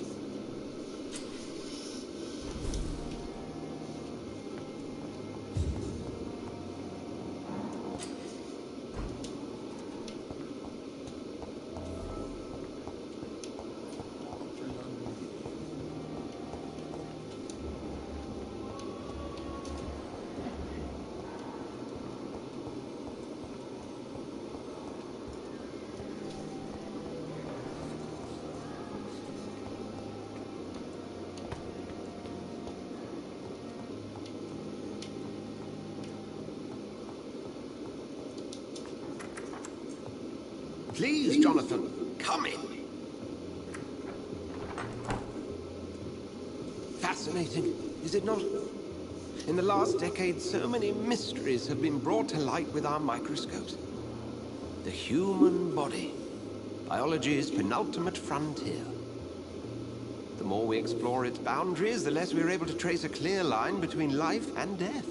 Please, Jonathan, come in. Fascinating, is it not? In the last decade, so many mysteries have been brought to light with our microscopes. The human body, biology's penultimate frontier. The more we explore its boundaries, the less we're able to trace a clear line between life and death.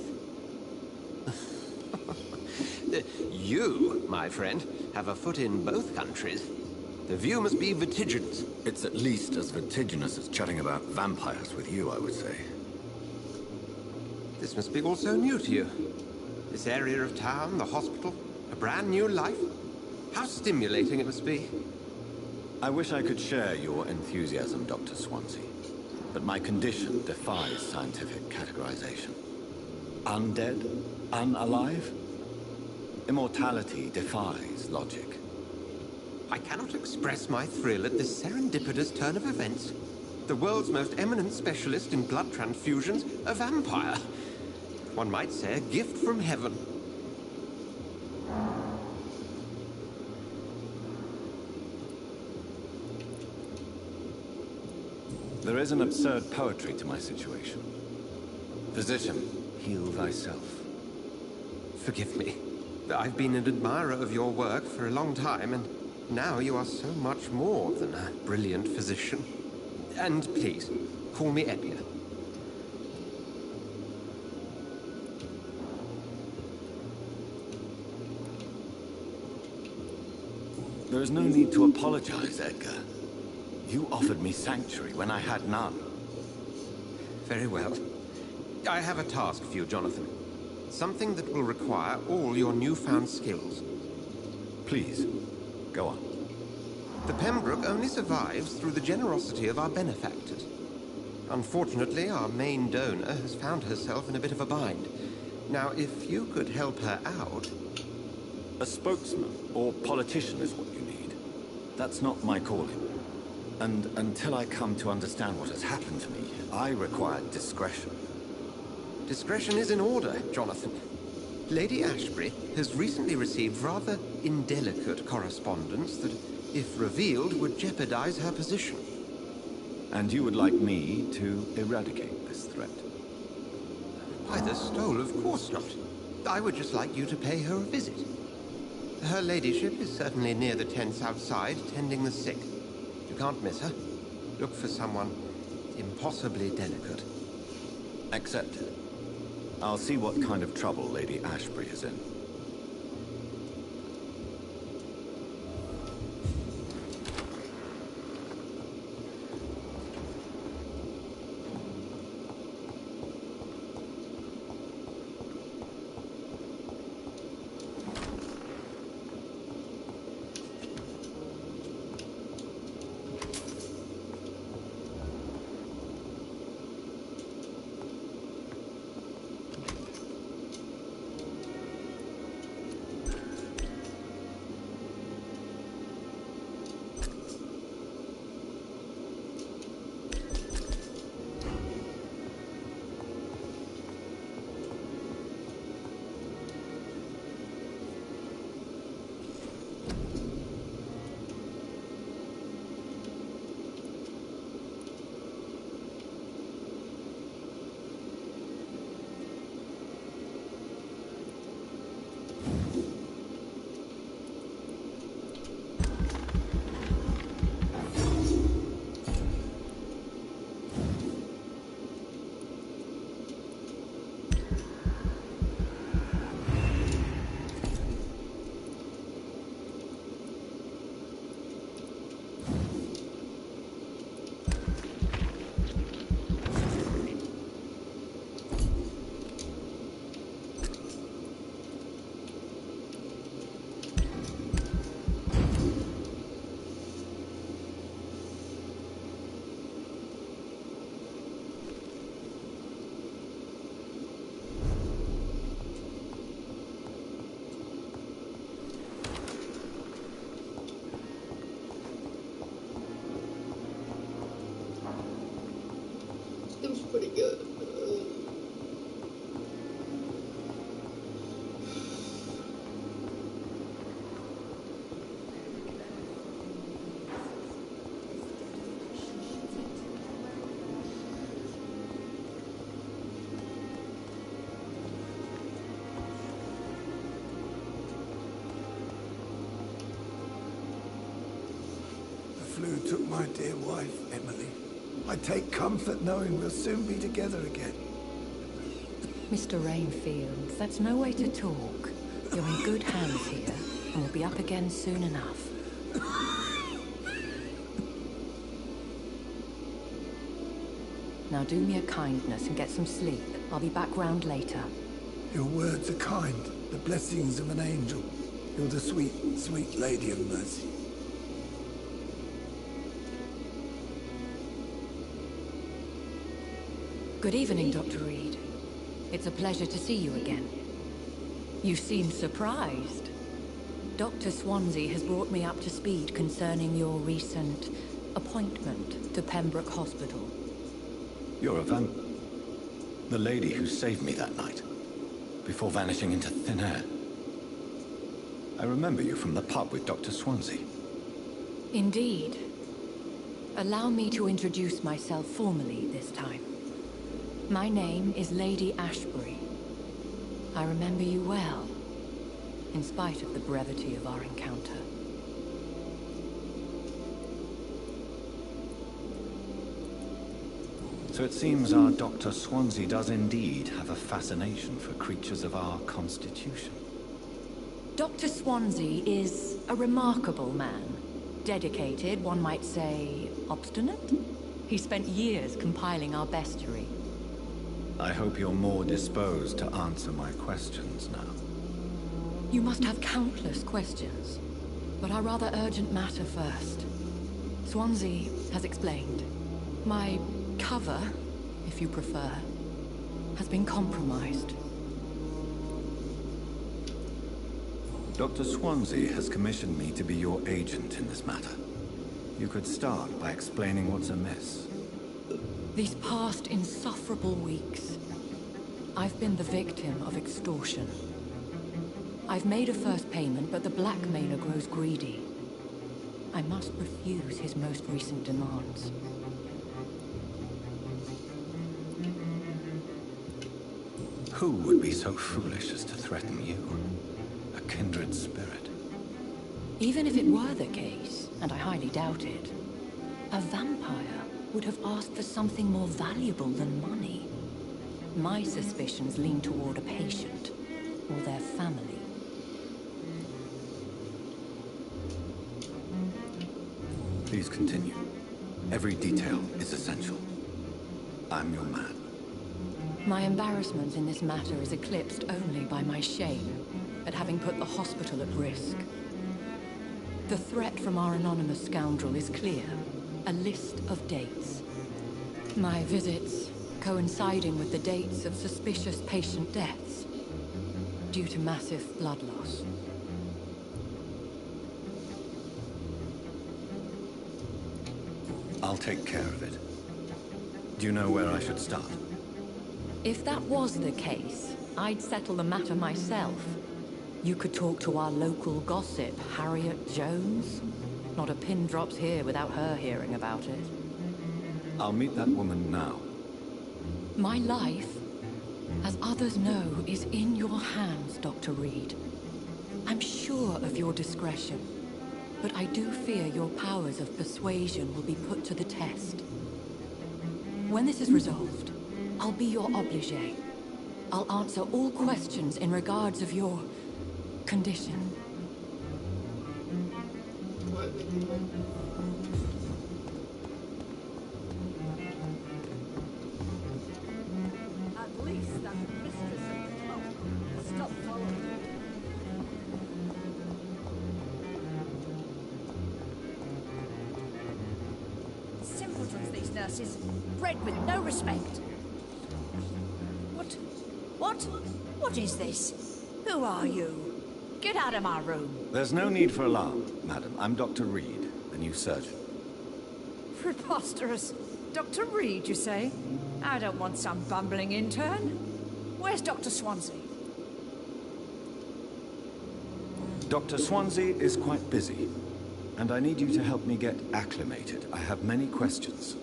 You, my friend, have a foot in both countries. The view must be vertiginous. It's at least as vertiginous as chatting about vampires with you, I would say. This must be all so new to you. This area of town, the hospital, a brand new life. How stimulating it must be. I wish I could share your enthusiasm, Dr. Swansea. But my condition defies scientific categorization. Undead? Unalive? Immortality defies logic. I cannot express my thrill at this serendipitous turn of events. The world's most eminent specialist in blood transfusions, a vampire. One might say a gift from heaven. There is an absurd poetry to my situation. Physician, heal thyself. Forgive me. I've been an admirer of your work for a long time, and now you are so much more than a brilliant physician. And please, call me Epia. There is no need to apologize, Edgar. You offered me sanctuary when I had none. Very well. I have a task for you, Jonathan. Something that will require all your newfound skills. Please, go on. The Pembroke only survives through the generosity of our benefactors. Unfortunately, our main donor has found herself in a bit of a bind. Now, if you could help her out... A spokesman or politician is what you need. That's not my calling. And until I come to understand what has happened to me, I require discretion. Discretion is in order, Jonathan. Lady Ashbury has recently received rather indelicate correspondence that, if revealed, would jeopardize her position. And you would like me to eradicate this threat? By the stole, of course not. I would just like you to pay her a visit. Her ladyship is certainly near the tents outside, tending the sick. You can't miss her. Look for someone impossibly delicate. Accepted. I'll see what kind of trouble Lady Ashbury is in. pretty good. The flu took my dear wife, Emily. I take comfort knowing we'll soon be together again. Mr. Rainfield, that's no way to talk. You're in good hands here, and we'll be up again soon enough. Now do me a kindness and get some sleep. I'll be back round later. Your words are kind, the blessings of an angel. You're the sweet, sweet Lady of Mercy. Good evening, Dr. Reed. It's a pleasure to see you again. You seem surprised. Dr. Swansea has brought me up to speed concerning your recent appointment to Pembroke Hospital. You're a the lady who saved me that night, before vanishing into thin air. I remember you from the pub with Dr. Swansea. Indeed. Allow me to introduce myself formally this time. My name is Lady Ashbury. I remember you well, in spite of the brevity of our encounter. So it seems our Dr. Swansea does indeed have a fascination for creatures of our constitution. Dr. Swansea is a remarkable man. Dedicated, one might say, obstinate? He spent years compiling our bestiary. I hope you're more disposed to answer my questions now. You must have countless questions, but our rather urgent matter first. Swansea has explained. My cover, if you prefer, has been compromised. Dr. Swansea has commissioned me to be your agent in this matter. You could start by explaining what's amiss. These past insufferable weeks, I've been the victim of extortion. I've made a first payment, but the blackmailer grows greedy. I must refuse his most recent demands. Who would be so foolish as to threaten you? A kindred spirit. Even if it were the case, and I highly doubt it, a vampire would have asked for something more valuable than money. My suspicions lean toward a patient, or their family. Please continue. Every detail is essential. I'm your man. My embarrassment in this matter is eclipsed only by my shame at having put the hospital at risk. The threat from our anonymous scoundrel is clear. A list of dates. My visits coinciding with the dates of suspicious patient deaths due to massive blood loss. I'll take care of it. Do you know where I should start? If that was the case, I'd settle the matter myself. You could talk to our local gossip, Harriet Jones. Not a pin drops here without her hearing about it. I'll meet that woman now. My life, as others know, is in your hands, Dr. Reed. I'm sure of your discretion, but I do fear your powers of persuasion will be put to the test. When this is resolved, I'll be your obligé. I'll answer all questions in regards of your condition. At least that mistress of the clock has stopped following me. Simpletons, these nurses. Bred with no respect. What is this? Who are you? Get out of my room. There's no need for alarm, madam. I'm Dr. Reed, the new surgeon. Preposterous. Dr. Reed, you say? I don't want some bumbling intern. Where's Dr. Swansea? Dr. Swansea is quite busy, and I need you to help me get acclimated. I have many questions.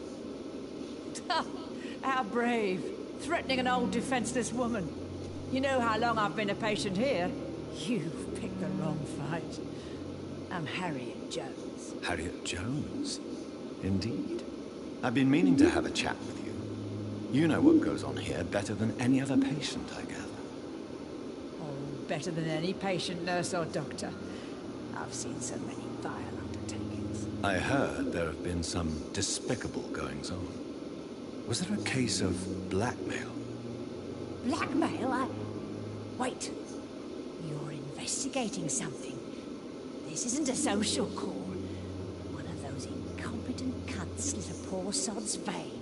How brave. Threatening an old defenseless woman. You know how long I've been a patient here? You've picked the wrong fight. I'm Harriet Jones. Harriet Jones? Indeed. I've been meaning to have a chat with you. You know what goes on here better than any other patient, I gather. Oh, better than any patient, nurse or doctor. I've seen so many vile undertakings. I heard there have been some despicable goings-on. Was there a case of blackmail? Blackmail? Wait. You're investigating something. This isn't a social call. One of those incompetent cunts slit a poor sod's vein.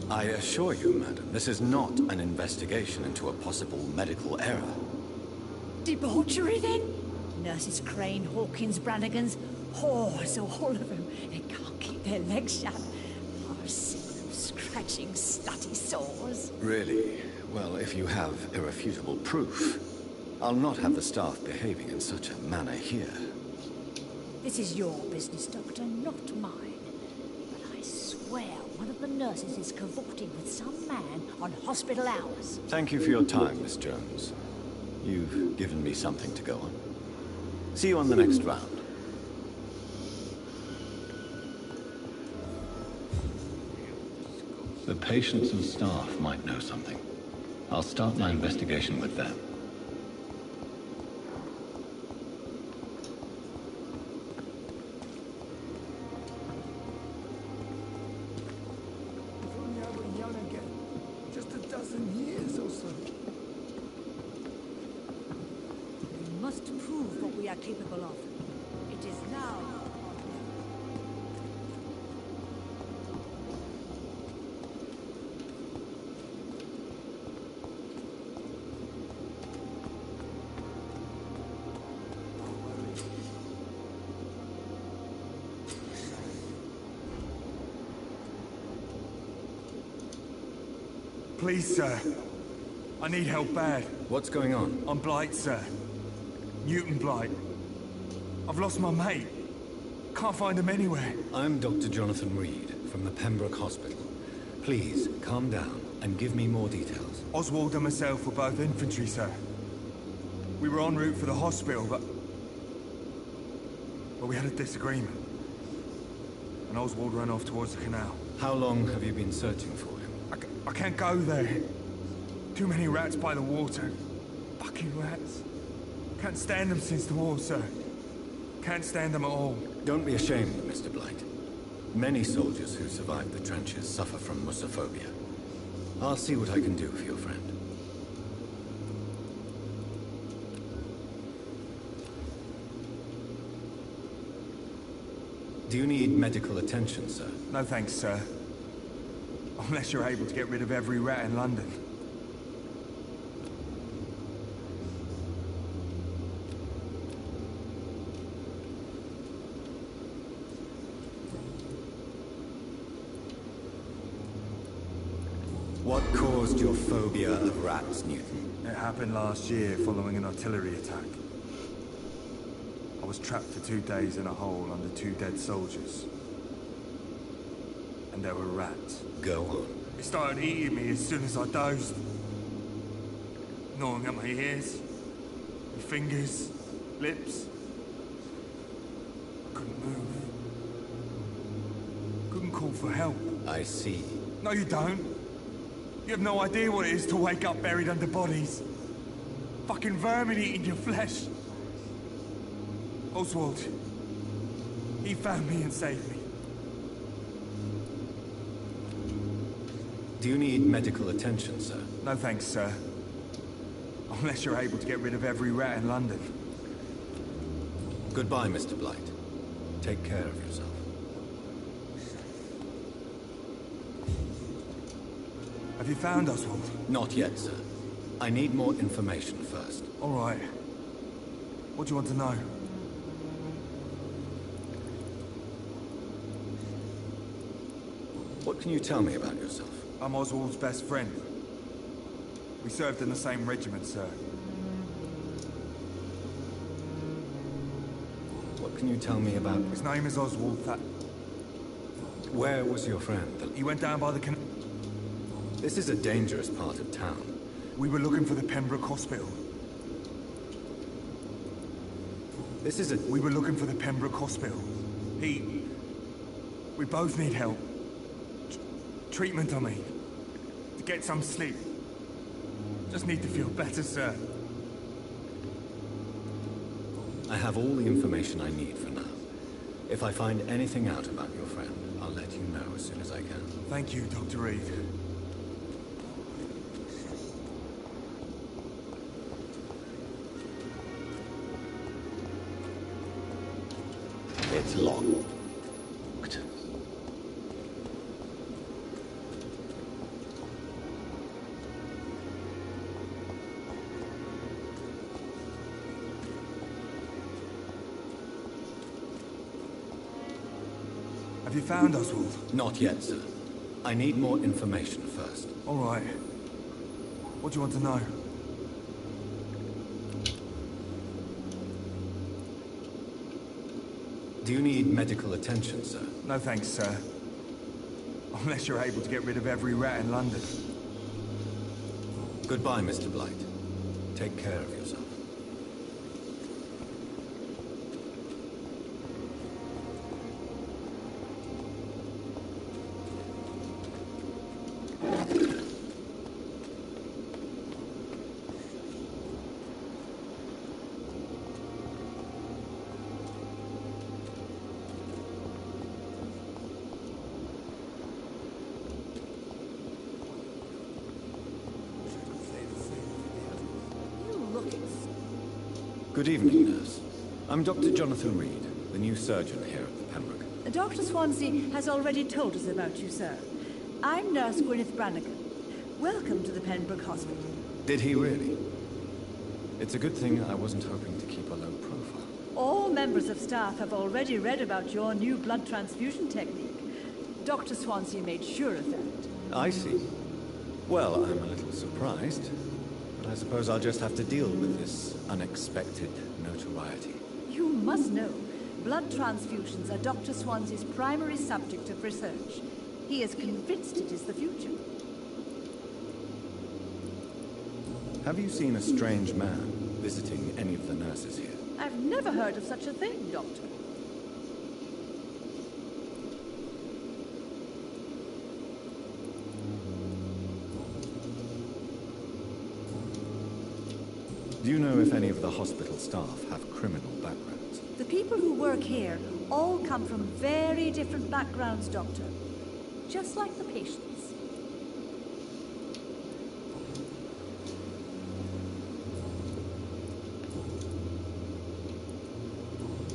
I assure you, madam, this is not an investigation into a possible medical error. Debauchery, then? Nurses Crane, Hawkins, Brannigans, whores, all of them. They can't keep their legs shut. Are sick of scratching slutty sores. Really? Well, if you have irrefutable proof, I'll not have the staff behaving in such a manner here. This is your business, Doctor, not mine. But I swear one of the nurses is cavorting with some man on hospital hours. Thank you for your time, Miss Jones. You've given me something to go on. See you on the next round. The patients and staff might know something. I'll start my investigation with them. If only I were young again. Just a dozen years or so. We must prove what we are capable of. It is now. Please, sir. I need help bad. What's going on? I'm Blight, sir. Newton Blight. I've lost my mate. Can't find him anywhere. I'm Dr. Jonathan Reed from the Pembroke Hospital. Please, calm down and give me more details. Oswald and myself were both infantry, sir. We were en route for the hospital, but... well, we had a disagreement. And Oswald ran off towards the canal. How long have you been searching for him? I can't go there. Too many rats by the water. Fucking rats. Can't stand them since the war, sir. Can't stand them at all. Don't be ashamed, Mr. Blight. Many soldiers who survived the trenches suffer from musophobia. I'll see what I can do for your friend. Do you need medical attention, sir? No thanks, sir. Unless you're able to get rid of every rat in London. What caused your phobia of rats, Newton? It happened last year following an artillery attack. I was trapped for 2 days in a hole under 2 dead soldiers. And there were rats. Go on. It started eating me as soon as I dozed. Gnawing at my ears, my fingers, lips. I couldn't move. Couldn't call for help. I see. No, you don't. You have no idea what it is to wake up buried under bodies. Fucking vermin eating your flesh. Oswald. He found me and saved me. Do you need medical attention, sir? No thanks, sir. Unless you're able to get rid of every rat in London. Goodbye, Mr. Blight. Take care of yourself. Have you found Oswald? Not yet, sir. I need more information first. All right. What do you want to know? What can you tell me about yourself? I'm Oswald's best friend. We served in the same regiment, sir. What can you tell me about... His name is Oswald Where was your friend? He went down by the This is a dangerous part of town. We were looking for the Pembroke Hospital. We were looking for the Pembroke Hospital. We both need help. Treatment, I mean. To get some sleep. Just need to feel better, sir. I have all the information I need for now. If I find anything out about your friend, I'll let you know as soon as I can. Thank you, Dr. Reed. It's locked. Have you found Oswald? Not yet, sir. I need more information first. All right. What do you want to know? Do you need medical attention, sir? No thanks, sir. Unless you're able to get rid of every rat in London. Goodbye, Mr. Blight. Take care of yourself. Good evening, nurse. I'm Dr. Jonathan Reed, the new surgeon here at the Pembroke. Dr. Swansea has already told us about you, sir. I'm Nurse Gwyneth Brannigan. Welcome to the Pembroke Hospital. Did he really? It's a good thing I wasn't hoping to keep a low profile. All members of staff have already read about your new blood transfusion technique. Dr. Swansea made sure of that. I see. Well, I'm a little surprised. But I suppose I'll just have to deal with this unexpected notoriety. You must know, blood transfusions are Dr. Swansea's primary subject of research. He is convinced it is the future. Have you seen a strange man visiting any of the nurses here? I've never heard of such a thing, Doctor. Do you know if any of the hospital staff have criminal backgrounds? The people who work here all come from very different backgrounds, Doctor. Just like the patients.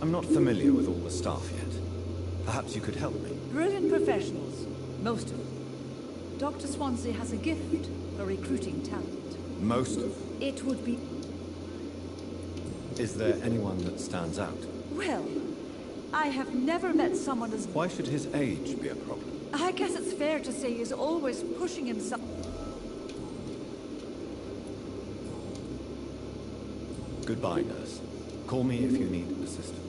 I'm not familiar with all the staff yet. Perhaps you could help me. Brilliant professionals. Most of them. Dr. Swansea has a gift for recruiting talent. Most of them? It would be... Is there anyone that stands out? Well, I have never met someone as... Why should his age be a problem? I guess it's fair to say he's always pushing himself... Goodbye, nurse. Call me if you need assistance.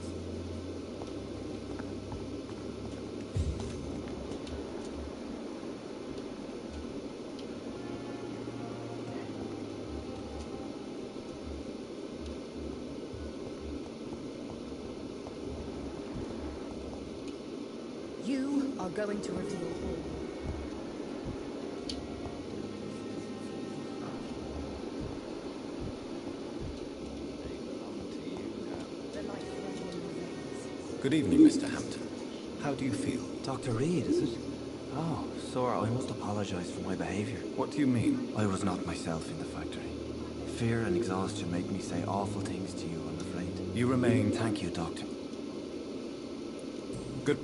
You are going to reveal all. Good evening, Mr. Hampton. How do you feel? Dr. Reed, is it? Oh, sir, I must apologize for my behavior. What do you mean? I was not myself in the factory. Fear and exhaustion made me say awful things to you, I'm afraid. You remain... Thank you, Doctor. Good...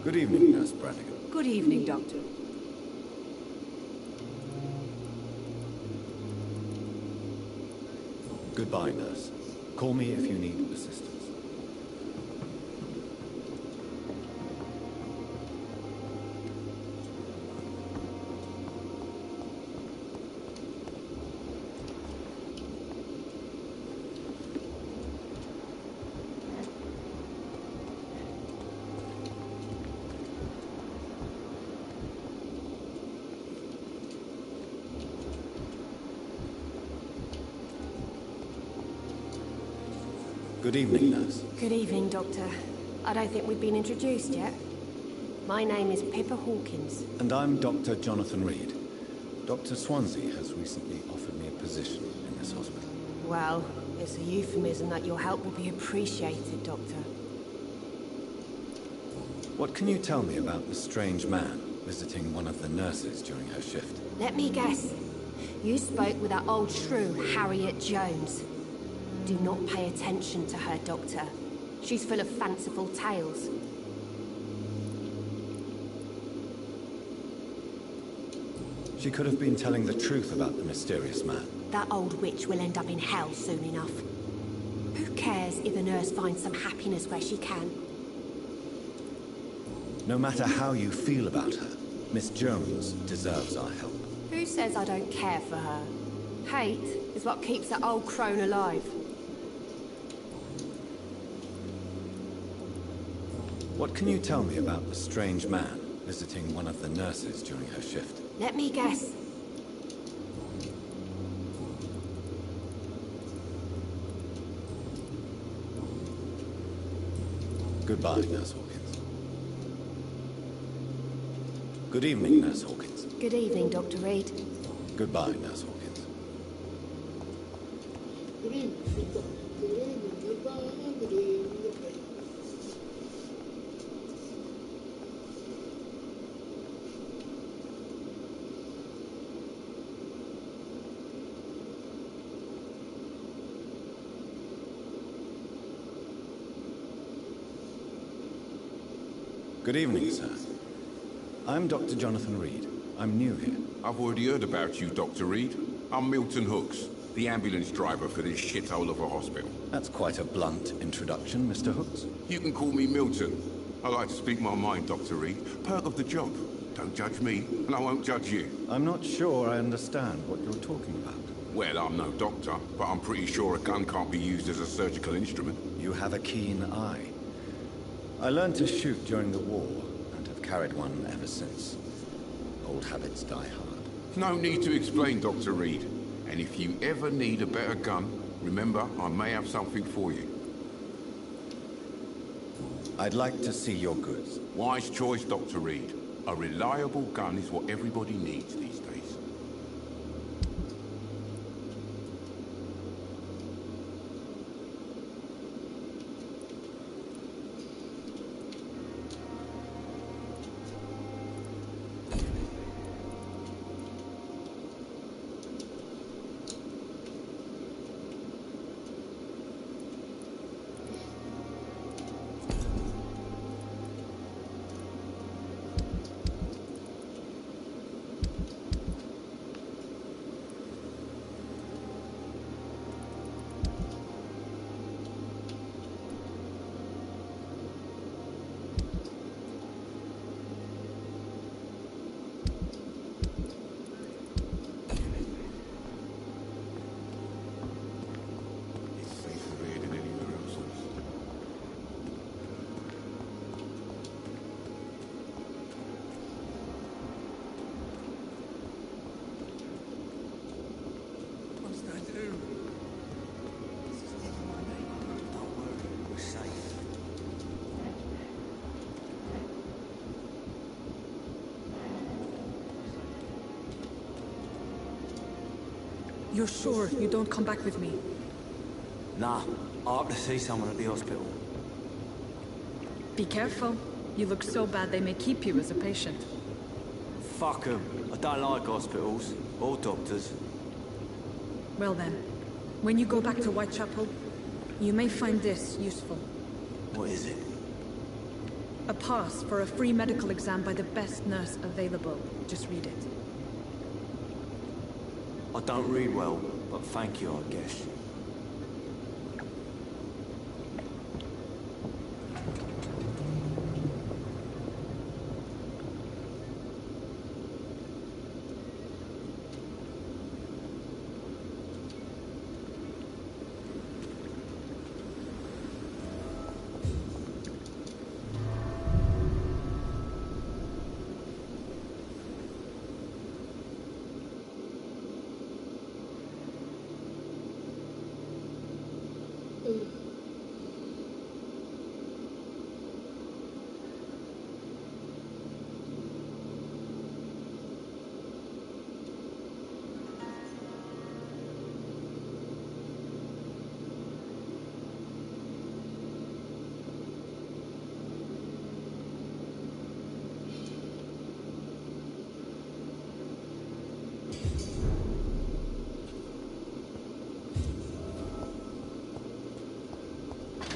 Good evening, Nurse Brannigan. Good evening, Doctor. Goodbye, nurse. Call me if you need assistance. Good evening, nurse. Good evening, Doctor. I don't think we've been introduced yet. My name is Pippa Hawkins. And I'm Dr. Jonathan Reed. Dr. Swansea has recently offered me a position in this hospital. Well, it's a euphemism that your help will be appreciated, Doctor. What can you tell me about the strange man visiting one of the nurses during her shift? Let me guess. You spoke with that old shrew, Harriet Jones. Do not pay attention to her, Doctor. She's full of fanciful tales. She could have been telling the truth about the mysterious man. That old witch will end up in hell soon enough. Who cares if a nurse finds some happiness where she can? No matter how you feel about her, Miss Jones deserves our help. Who says I don't care for her? Hate is what keeps that old crone alive. What can you tell me about the strange man visiting one of the nurses during her shift? Let me guess. Goodbye, Nurse Hawkins. Good evening, Nurse Hawkins. Good evening, Dr. Reed. Goodbye, Nurse Hawkins. Good evening, goodbye, good evening. Good evening, sir. I'm Dr. Jonathan Reed. I'm new here. I've already heard about you, Dr. Reed. I'm Milton Hooks, the ambulance driver for this shithole of a hospital. That's quite a blunt introduction, Mr. Hooks. You can call me Milton. I like to speak my mind, Dr. Reed. Perk of the job. Don't judge me, and I won't judge you. I'm not sure I understand what you're talking about. Well, I'm no doctor, but I'm pretty sure a gun can't be used as a surgical instrument. You have a keen eye. I learned to shoot during the war, and have carried one ever since. Old habits die hard. No need to explain, Dr. Reed. And if you ever need a better gun, remember, I may have something for you. I'd like to see your goods. Wise choice, Dr. Reed. A reliable gun is what everybody needs these days. You're sure you don't come back with me? Nah, I have to see someone at the hospital. Be careful. You look so bad they may keep you as a patient. Fuck 'em. I don't like hospitals, or doctors. Well then, when you go back to Whitechapel, you may find this useful. What is it? A pass for a free medical exam by the best nurse available. Just read it. I don't read well, but thank you, I guess.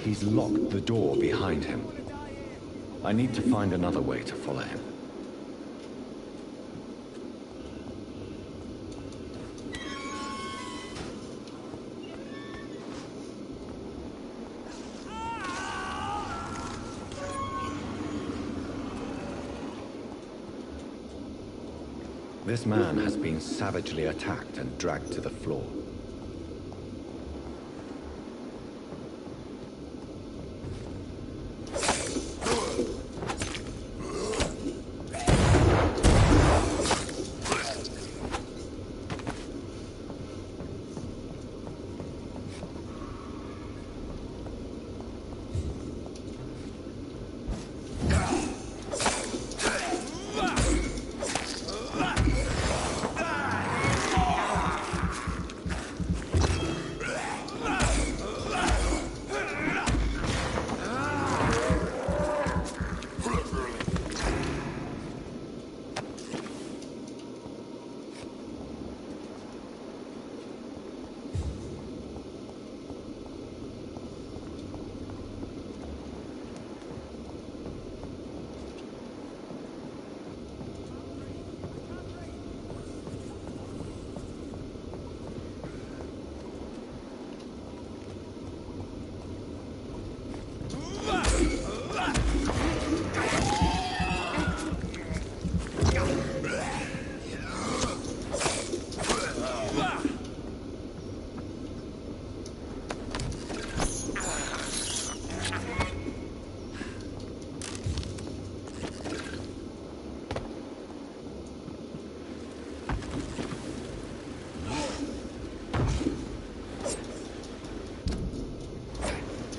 he's locked the door behind him. I need to find another way to follow him. This man has been savagely attacked and dragged to the floor.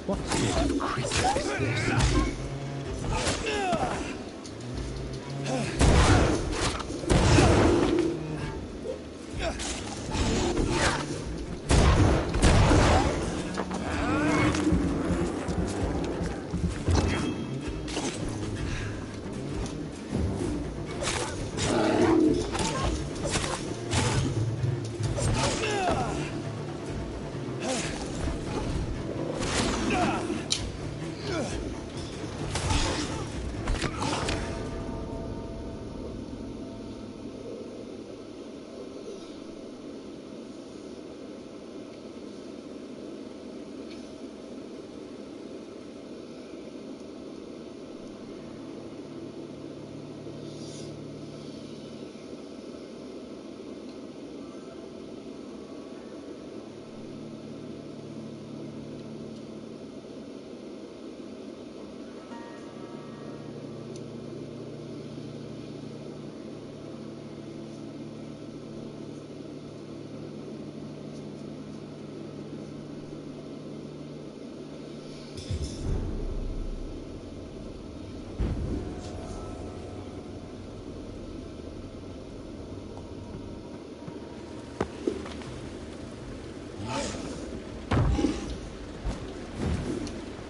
What sort of creature is this?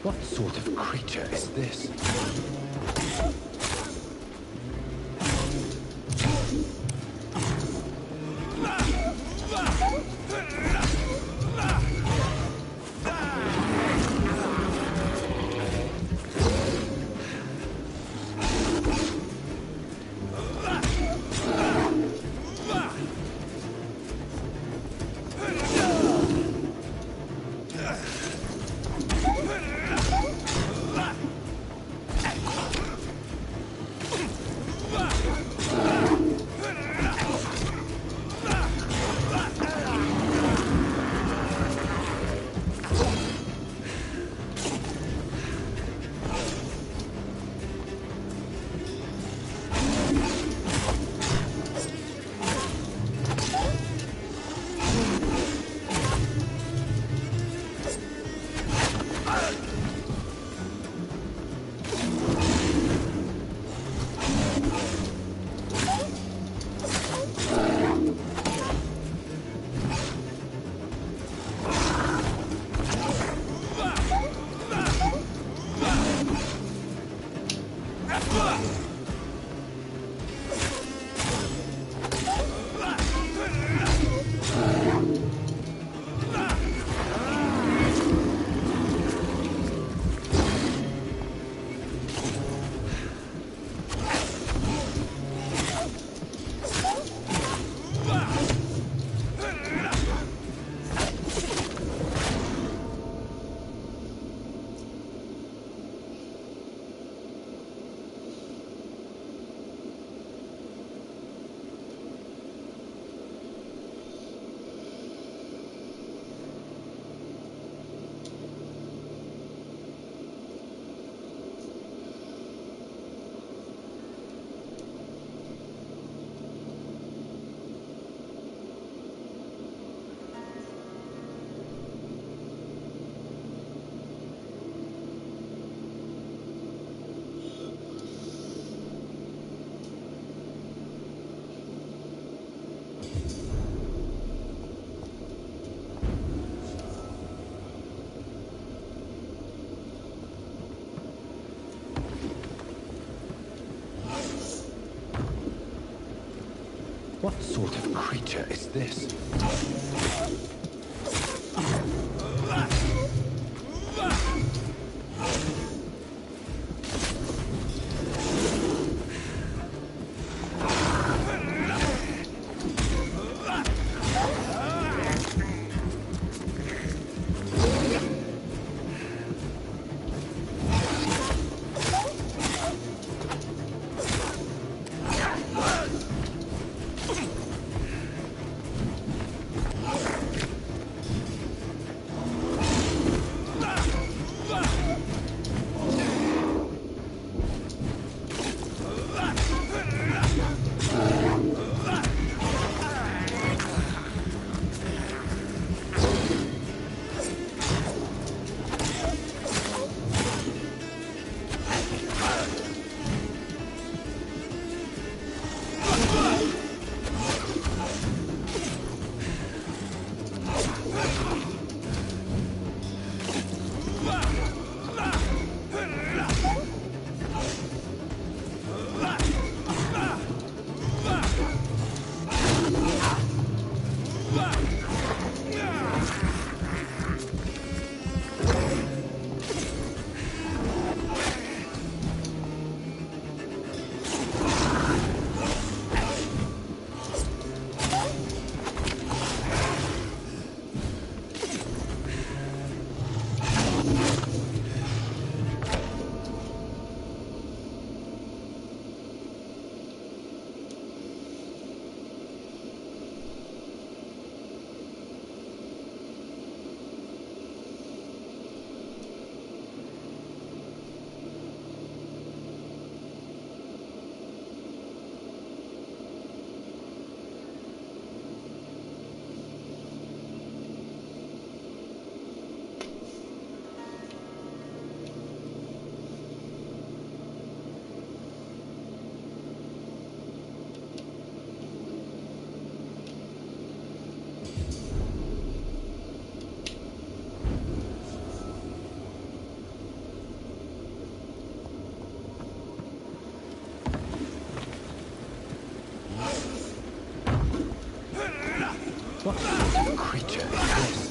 What sort of creature is this? What sort of creature is this? What sort of creature is this?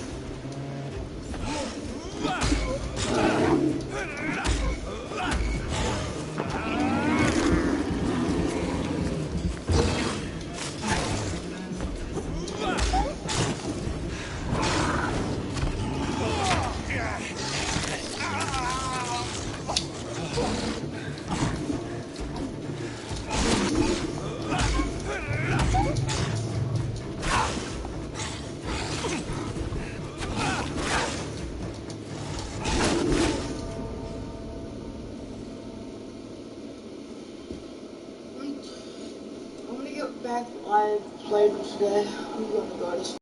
I'm gonna get back what I played today. I'm gonna go to